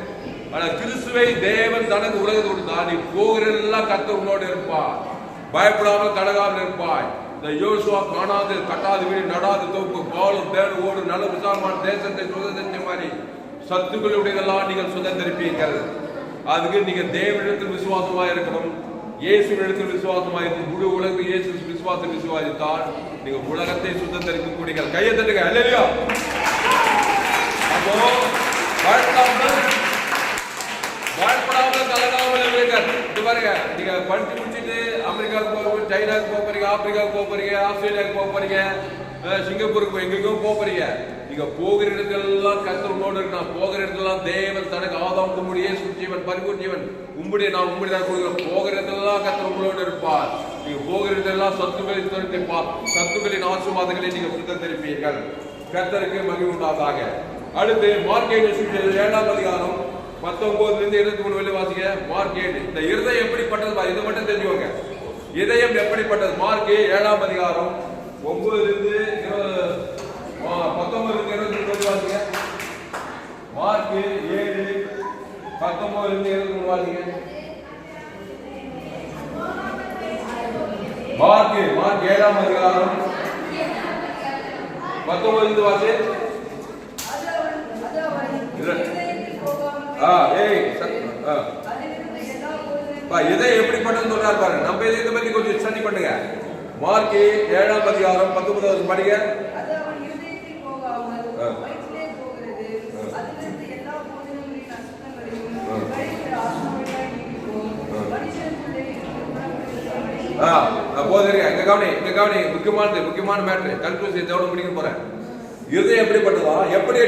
ஆனா கிறிஸ்துவை தேவன் தனக்கு உலகத்தை கொடுத்தா நீ போகிறதெல்லாம் கர்த்தர் உன்னோடு இருப்பார். பயப்படாமல் கலங்காமல் இருப்பாய். இந்த யோசுவா காணாது கட்டாது வீடு நடாது தோப்பு பாலும் தேடு ஓடு நல்ல விசாலமான தேசத்தை சுதந்திர மாதிரி சத்துக்களுடையதெல்லாம் நீங்கள் சுதந்திரிப்பீர்கள். அதுக்கு நீங்க தேவனிடத்தில் விசுவாசமா இருக்கணும். இயேசுவிடத்தில் விசுவாசமா இருக்கு. முழு உலகத்தில் இயேசு விசுவாசம் விசுவாசித்தால் நீங்க உலகத்தை சுதந்திரிக்கக்கூடிய கையை தட்டுங்க. அல்லேலூயா. அப்போ பயப்படாமல் கலங்காமல் இருக்க. இது பாருங்க, நீங்க படிச்சு முடிச்சுட்டு அமெரிக்காவுக்கு போக போறீங்க, சைனாவுக்கு போக போறீங்க, ஆப்பிரிக்காவுக்கு போக போறீங்க, ஆஸ்திரேலியாவுக்கு போக போறீங்க, சிங்கப்பூருக்கு எங்கேயும் போக போறீங்க. நீங்க போகிற இடத்துலாம் கர்த்தர் உங்களோடு இருக்கணும். போகிற இடத்துலாம் தேவன் தனக்கு ஆதாம் கும்பிடியே சுஜீவன் பரிபூர்ண ஜீவன் உம்முடைய நான் உம்முடைய தான் கொடுக்குறேன். போகிற இடத்துலாம் கர்த்தர் உங்களோடு இருப்பார். நீங்க போகிற இடத்தெல்லாம் சத்துக்களின் துரத்திப்பார். சத்துக்களின் ஆசீர்வாதங்களை நீங்க சுத்தரிப்பீர்கள். கர்த்தருக்கு மகிமை உண்டாதாக. அடுத்து மார்க் 7ஆம் அதிகாரம் 19 23 வெளியே வாசிங்க. மார்க் 7. இந்த இருதயம் எப்படிப்பட்டது இதை மட்டும் தெரிஞ்சுக்கோங்க. இதயம் எப்படிப்பட்டது? மார்க் 7ஆம் அதிகாரம் 19 23 வாசிங்க. மார்க் 7 19 23 வாசிங்க. மார்க் 7ஆம் அதிகாரம் 19 வாசி. இதை எப்படிப்பட்டது சொல்றாரு பாருங்க. நம்ம இதை பத்தி கொஞ்சம் ஸ்டடி பண்ணுங்க. மார்க் 7ஆம் அதிகாரம் 19 படிங்க. முக்கியமான மேட்ரு கன்க்ளூஷன் இதோட முடிக்க போறேன். இருதயம் எப்படிப்பட்டதா? எப்படி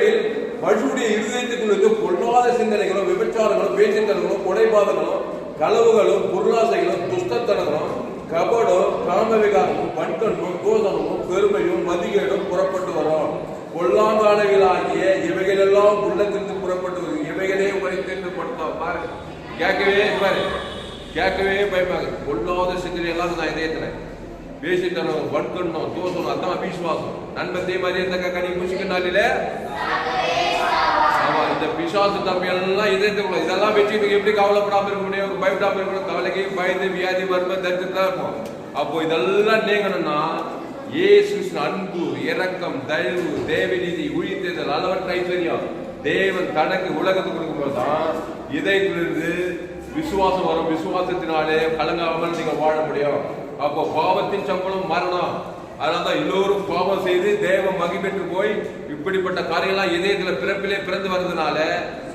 மனுஷனுடைய இருதயத்துக்குள்ள பொல்லாத சிந்தனைகளும், விபச்சாரங்களும், பேச்சுக்களும், கொலைபாதங்களும், களவுகளும், பொருளாசைகளும், துஷ்டத்தனங்களும், கபடும், காமவிகாரமும், வன்கண்ணும், தோதனமும், பெருமையும், மதிகேடும் புறப்பட்டு வரும். பொல்லாங்கானவிலாகிய இவைகளெல்லாம் உள்ளத்திற்கு புறப்பட்டு வரும். இவைகளே உரைத்து படுத்தோம் பாருங்க. கேட்கவே பயப்பாங்க. பொல்லாத சிந்தனை எல்லாம் நான் இதயத்துல பேசிட்டனும், வன்கண்ணும், தோசனும், அதான் விசுவாசம். நண்பத்தே மாதிரி இருந்த கனி குசிக்கனால இந்த பிசாசு தம்பி எல்லாம் இதயத்துக்குள்ள இதெல்லாம் வச்சுட்டு எப்படி கவலைப்படாம இருக்க முடியும்? பயப்படாம இருக்கணும். கவலைக்கு பயந்து வியாதி மர்ம தரித்து தான் இருக்கும். அப்போ இதெல்லாம் நீங்கணும்னா இயேசு அன்பு, இரக்கம், தயவு, தேவநீதி, உயிர்த்தெழுதல், அளவற்ற ஐஸ்வர்யம் தேவன் தனக்கு உலகத்துக்கு கொடுக்கும்போது தான் இதயத்திலிருந்து விசுவாசம் வரும். விசுவாசத்தினாலே கலங்காமல் நீங்க வாழ முடியும். அப்போ பாவத்தின் சம்பளம் மரணம். அதனால்தான் எல்லோரும் பாவம் செய்து தேவ மகிழ்ச்சி போய் இப்படிப்பட்ட காரியெல்லாம் இதயத்துல பிறப்பிலே பிறந்து வர்றதுனால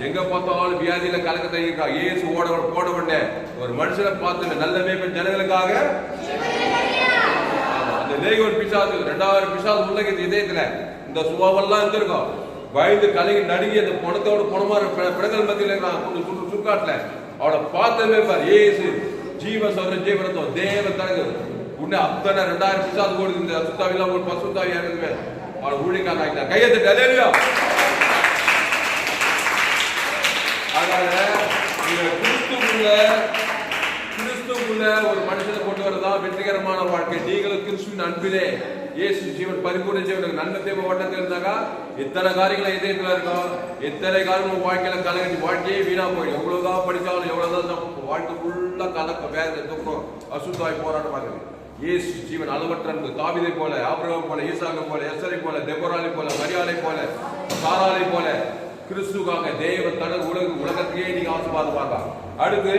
எங்க பார்த்தாலும் வியாதியில கலக்க தருகிறா. இயேசு போட உடனே ஒரு மனுஷனை பார்த்து நல்ல மேய்ப்பன் ஜனங்களுக்காக அந்த லேகோன் பிசாசு 2000 பிசாசு உள்ளது இதயத்துல. இந்த சுவாவெல்லாம் இருந்திருக்கும். பயந்து கலங்கி நடுங்கி அந்த பணத்தோட பணமா பிடங்கள் மத்தியில் இருக்கிறான் சுக்காட்டுல. அவளை பார்த்தவே பாரு இயேசு ஜீவ சௌர ஜீவனத்தம் தேவ தனக்கு உன்னை அத்தனை 2000 பிசாசு ஓடுது. இந்த அசுத்தாவிலாம் ஒரு பசுத்தாவி இறங்குது. அவளை ஊழிக்காரன் ஆகிட்டான். கையெழுத்து அலேலுயா. அதனால கிறிஸ்துவுக்குள்ள ஒரு மனுஷனை கொண்டு வரதா வெற்றிகரமான வாழ்க்கை. நீங்களும் கிறிஸ்துவின் அன்பிலே இயேசு ஜீவன் பரிபூர்ண ஜீவன் நன்மை தேவ ஓட்டத்தில் இருந்தாக்கா எத்தனை காரியங்களை இதயத்துல இருக்கும். எத்தனை காரணம் வாழ்க்கையில கலங்கி வாழ்க்கையே வீணா போயிடும். எவ்வளவுதான் படிச்சாலும் எவ்வளவுதான் வாழ்க்கை ஃபுல்லா கலக்க வேதனை துக்கம் அசுத்தாய் போராட்டம் ஆகுது. இயேசு ஜீவன் அளவற்ற அன்பு. தாவீதை போல, ஆபிரகாம் போல, ஈசாக்கை போல, எஸ்தரை போல, தெபோராளை போல, மரியாதை போல, சாராளை போல கிறிஸ்துவாக தேவ தனது உலகத்தையே நீங்க ஆசீர்வாதமாக. அடுத்து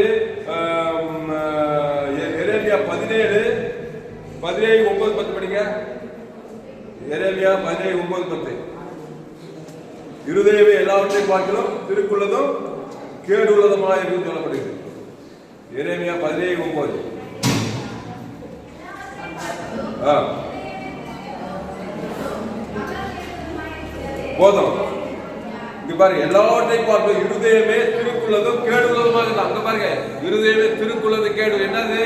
எரேமியா 17:9-10 படிங்க. எரேமியா 17:9-10. இருதயமே எல்லாவற்றையும் பார்க்கலாம் திருக்குள்ளதும் கேடு உள்ளதுமாக இருக்கு சொல்லப்படுகிறது. எரேமியா 17:9. போதும். இங்க பாருங்க, எல்லாவற்றையும் பார்க்க இருதயமே திருக்குள்ளதும் கேடு உள்ளதுமாக இருந்தா. அங்க பாருங்க, இருதயமே திருக்குள்ளது கேடு. என்னது?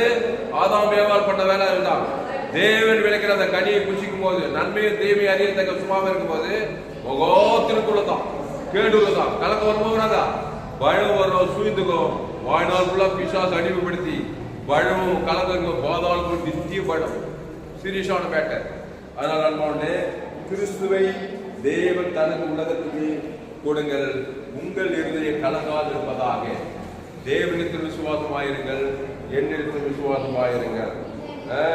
ஆதாம் ஏவாள் பண்ண வேலை இருந்தான். தேவன் விளைக்கிற அந்த கனியை புசிக்கும் போது நன்மையும் தேவையை அறியத்தக்க சும்மாவே இருக்கும் போது ஒகோ திருக்குள்ளதான் கேடு உள்ளதான். கலக்க வரும்போதுனாதா பயம் வரும், சூழ்ந்துக்கும். வாழ்நாள் ஃபுல்லா பிசாசு அடிமைப்படுத்தி பழமும் கலக்கும். பாதாளம் நித்திய படம் சீரியஸான மேட்டர். அதனால நண்பர்களே, கிறிஸ்துவை தேவன் தனது உலகத்துக்கு கொடுங்கள். உங்கள் இருதய கலங்காது இருப்பதாக. தேவனிடத்தில் விசுவாசமாயிருங்கள், என்னிடத்தில் விசுவாசமாயிருங்கள்.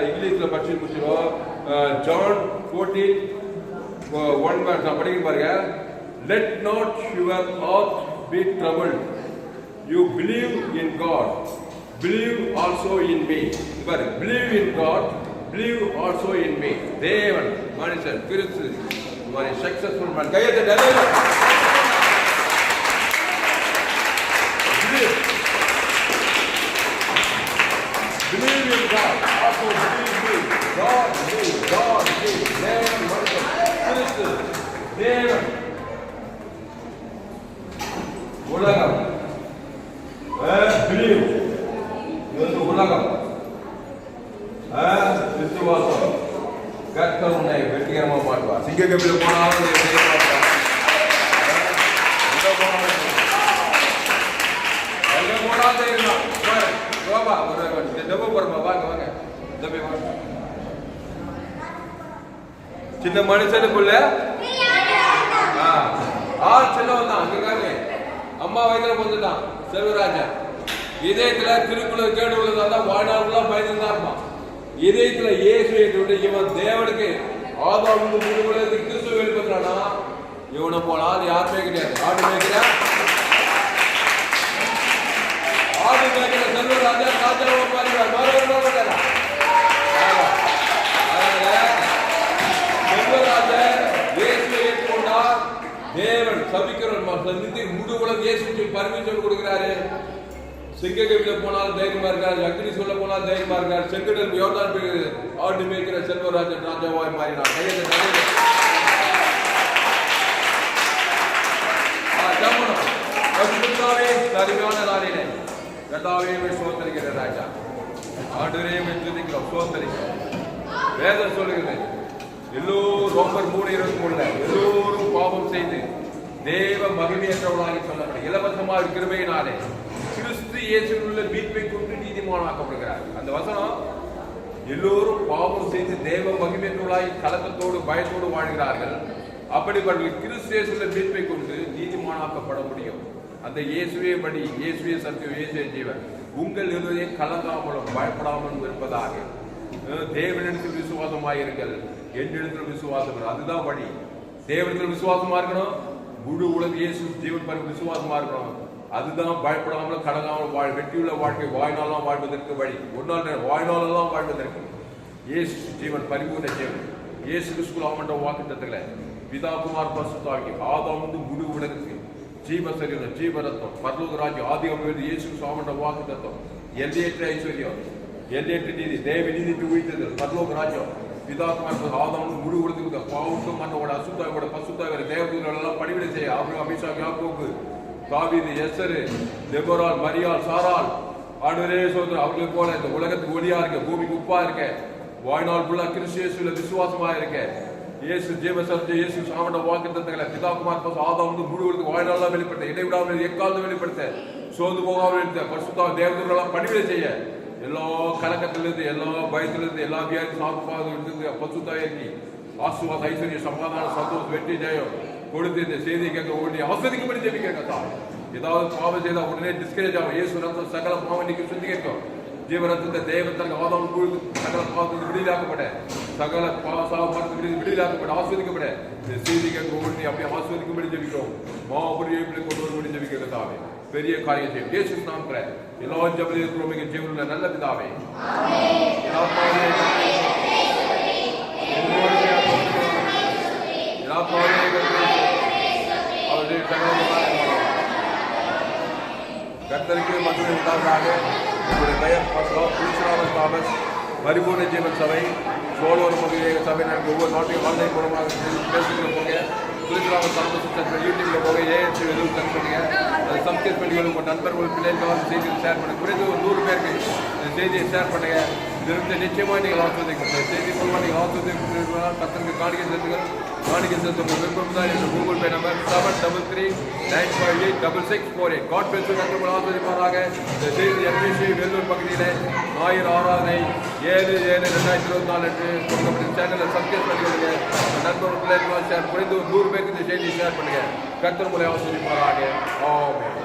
இங்கிலீஷ்ல படிச்சு முடிச்சிடும். ஜான் 14:1 படிக்க பாருங்க. Let not your heart be troubled. You believe in God, believe also in me. Believe in God, believe also in me. தேவன் மனுஷன் கிறிஸ்து ஒரு சக்சஸ்ஃபுல் மேன். கையெழுத்து டெலிவரி. Believe in God. தேவன், உலகம், believe, இது வந்து உலகம், விசுவாசம். கர்த்தர் உன்னை வெற்றிகரமா மாட்டுவார். சிங்கக்கபில போனாலும் எங்க போனாலும் தெரியும். ரோபா ஒரு டெபோ போறமா, வாங்க வாங்க, சின்ன மனுஷனுக்குள்ள செல்வம் தான். அங்க அம்மா வயதுல வந்துட்டான் செல்வராஜா. இதயத்துல திருக்குள்ள கேடு உள்ளதால வாழ்நாள் பயந்துதான் இருப்பான். இதயத்துல இயேசு இவன் தேவனுக்கு ஆதாம் கிறிஸ்துவ வெளிப்படுத்துறானா, இவனை போல ஆள் யாருமே கிடையாது. ஆடு மேய்க்கிற செல்வராஜா ராஜாவை மாறுவார். தேவன் சபிக்கிறவன் முழு உலகம் இயேசுக்கு பர்மிஷன் கொடுக்கிறாரு. சிங்கக்கபில போனாலும் தைரியமா இருக்காரு, அக்னி சொல்ல போனாலும் தைரியமா இருக்காரு. செங்கடல் யோர்தான் ஆடு மேய்க்கிற செல்வராஜன் ராஜாவாய் மாறினார். அருமையான நாளிலே கட்டாவே சோதரிக்கிற ராஜா ஆண்டுரையே துதிக்கிறோம், சோதரிக்கிறோம். வேதம் சொல்லுகிறேன், எல்லோரும் ரோமர் 3:23 எல்லோரும் பாவம் செய்து தேவ மகிமையற்றவர்களாகி சொல்லப்படும் இலவசமாக கிருபையினாலே கிறிஸ்து இயேசுவில் உள்ள மீட்பை கொண்டு நீதிமானாக்கப்படுகிறார். அந்த வசனம், எல்லோரும் பாவம் செய்து தேவ மகிமையற்றவர்களாய் கலக்கத்தோடு பயத்தோடு வாழ்கிறார்கள். அப்படிப்பட்ட கிறிஸ்து இயேசுவில் மீட்பை கொண்டு நீதிமானாக்கப்பட முடியும். அந்த இயேசுவே படி, இயேசுவே சத்தியம், இயேசுவே ஜீவன். உங்கள் இருதயம் கலங்காமலும் பயப்படாமலும் இருப்பதாக தேவனிடத்தில் விசுவாசமாயிருங்கள், என்னிடத்தில் விசுவாசம். அதுதான் வழி. தேவனிடத்தில் விசுவாசமா இருக்கணும், முழு உலக இயேசு ஜீவன் பருவ விசுவாசமா இருக்கணும். அதுதான் பயப்படாமலும் கடங்காமலும் வெற்றியுள்ள வாழ்க்கை வாழ்நாளெல்லாம் வாழ்வதற்கு வழி. ஒரு நாள் வாழ்நாளெல்லாம் வாழ்வதற்கு இயேசு ஜீவன் பரிபூர்ண ஜீவன். இயேசு கிறிஸ்து ஆமண்ட வாக்குத்தத்தத்துல பிதா குமார் பரிசுத்தாவி ஆதாம் முழு உலகத்துக்கு ஜீவ சரீரம், ஜீவ ரத்தம், பரலோக ராஜ்யம், ஆதி அமர்ந்து இயேசு ஆமண்ட வாக்குத்தத்தம், எல்லையற்ற ஐஸ்வர்யம், எல்லையற்ற நீதி, தேவ நீதிக்கு உயிர்த்தது, பரலோக ராஜ்யம், பிதா குமார் ஆதாம் முழு உலகத்துக்கு பாவம் மன்னோட அசுத்தாவோட பசுத்தாவிர தேவதூதர்கள் எல்லாம் பணிவிடை செய்ய அப்புறம் அபிஷாக் யாக்கோபு தாவீது எஸ்தரு தெபோரால் மரியாள் சாரால் ஆண்டவரே சோதரர் அவர்களுக்கு போல இந்த உலகத்துக்கு ஒளியா இருக்க, பூமிக்கு உப்பா இருக்க, வாழ்நாள் ஃபுல்லா கிறிஸ்து இயேசுல விசுவாசமா இருக்க, இயேசு ஜீவசர்ஜ இயேசு சாமண்ட வாக்குத்தத்தங்களை பிதா குமார் பசு ஆதாம் முழுவதுக்கு வாழ்நாள் வெளிப்படுத்த, இடைவிடாமல் எக்காலம் வெளிப்படுத்த, சோர்ந்து போகாமல் இருந்த பரிசுத்தா தேவதூதர்கள் பணிவிடை செய்ய, எல்லா கலக்கத்திலிருந்து, எல்லா பயத்திலிருந்து, எல்லா வியாதி சாகுபாக இருந்து பசுத்தாயி ஆசுவாத ஐஸ்வர்ய சமாதான சந்தோஷம் வெற்றி ஜெயம் கொடுத்து இந்த செய்தியை கேட்க ஓடி ஆஸ்வதிக்கும்படி ஜெபிக்க. ஏதாவது பாவம் செய்தா உடனே டிஸ்கரேஜ் ஆகும். இயேசு ரத்தம் சகல பாவனிக்கு சுத்தி கேட்கும். ஜீவரத்தத்தை தேவத்தற்கு ஆதாம் சகல பாவத்துக்கு விடுதலாக்கப்பட, சகல பாவத்துக்கு விடுதலாக்கப்பட, ஆஸ்வதிக்கப்பட இந்த செய்தி கேட்க ஓடி அப்படியே ஆஸ்வதிக்கும்படி ஜெபிக்கிறோம். மாபுரிய கொண்டு வரும்படி ஜெபிக்க தாவே பெரிய காரியம் செய்யும். இயேசு நாமத்துல எல்லா ஜெபத்திலும் ஜீவனுள்ள நல்ல பிதாவே, கர்த்தருக்கு மகிமை உண்டாவதாக. உங்களுடைய பெயர் தாமஸ் பரிபூர்ண ஜீவன் சபை சோழர் பகுதியை சபை நடக்க ஒவ்வொரு நாட்டையும் ஆன்லைன் மூலமாக பேசுகிற போங்க. துளிசிராமன் தாமஸ் யூடியூப்ல போக ஏஎன்சி எதுவும் சர்ச் பண்ணுங்க. அதை சப்ஸ்கிரைப் பண்ணி உங்கள் நண்பர்கள் பிள்ளைகளுக்கு செய்தியை ஷேர் பண்ணுங்க. குறைந்து ஒரு 100 பேருக்கு இந்த செய்தியை ஷேர் பண்ணுங்க. இதிலிருந்து நிச்சயமாக நீங்கள் ஆஸ்வதிக்க செய்தி மூலமாக நீங்கள் ஆஸ்வதிக்க கத்தனுக்கு காணிக்கை செலுத்துங்கள். காணிக்கை செலுத்த விருப்பம் தான் என்ற கூகுள் பே நம்பர் 7339586648. காட் பேசு கத்தர்கள் ஆஸ்வதிப்பாராக. இந்த செய்தி எம்பிசி வேலூர் பகுதியில் ஞாயிறு ஆராதனை 7/7/2024 என்று கொடுக்கப்பட்ட சேனலை சப்ஸ்கிரைப் பண்ணிவிடுங்க. நண்பர்கள் பிள்ளைகள் ஷேர் குறைந்து ஒரு 100 பேருக்கு இந்த செய்தியை ஷேர் பண்ணுங்க. கர்த்தர் உங்களை ஆஸ்வதிப்பாராக. ஆமென்.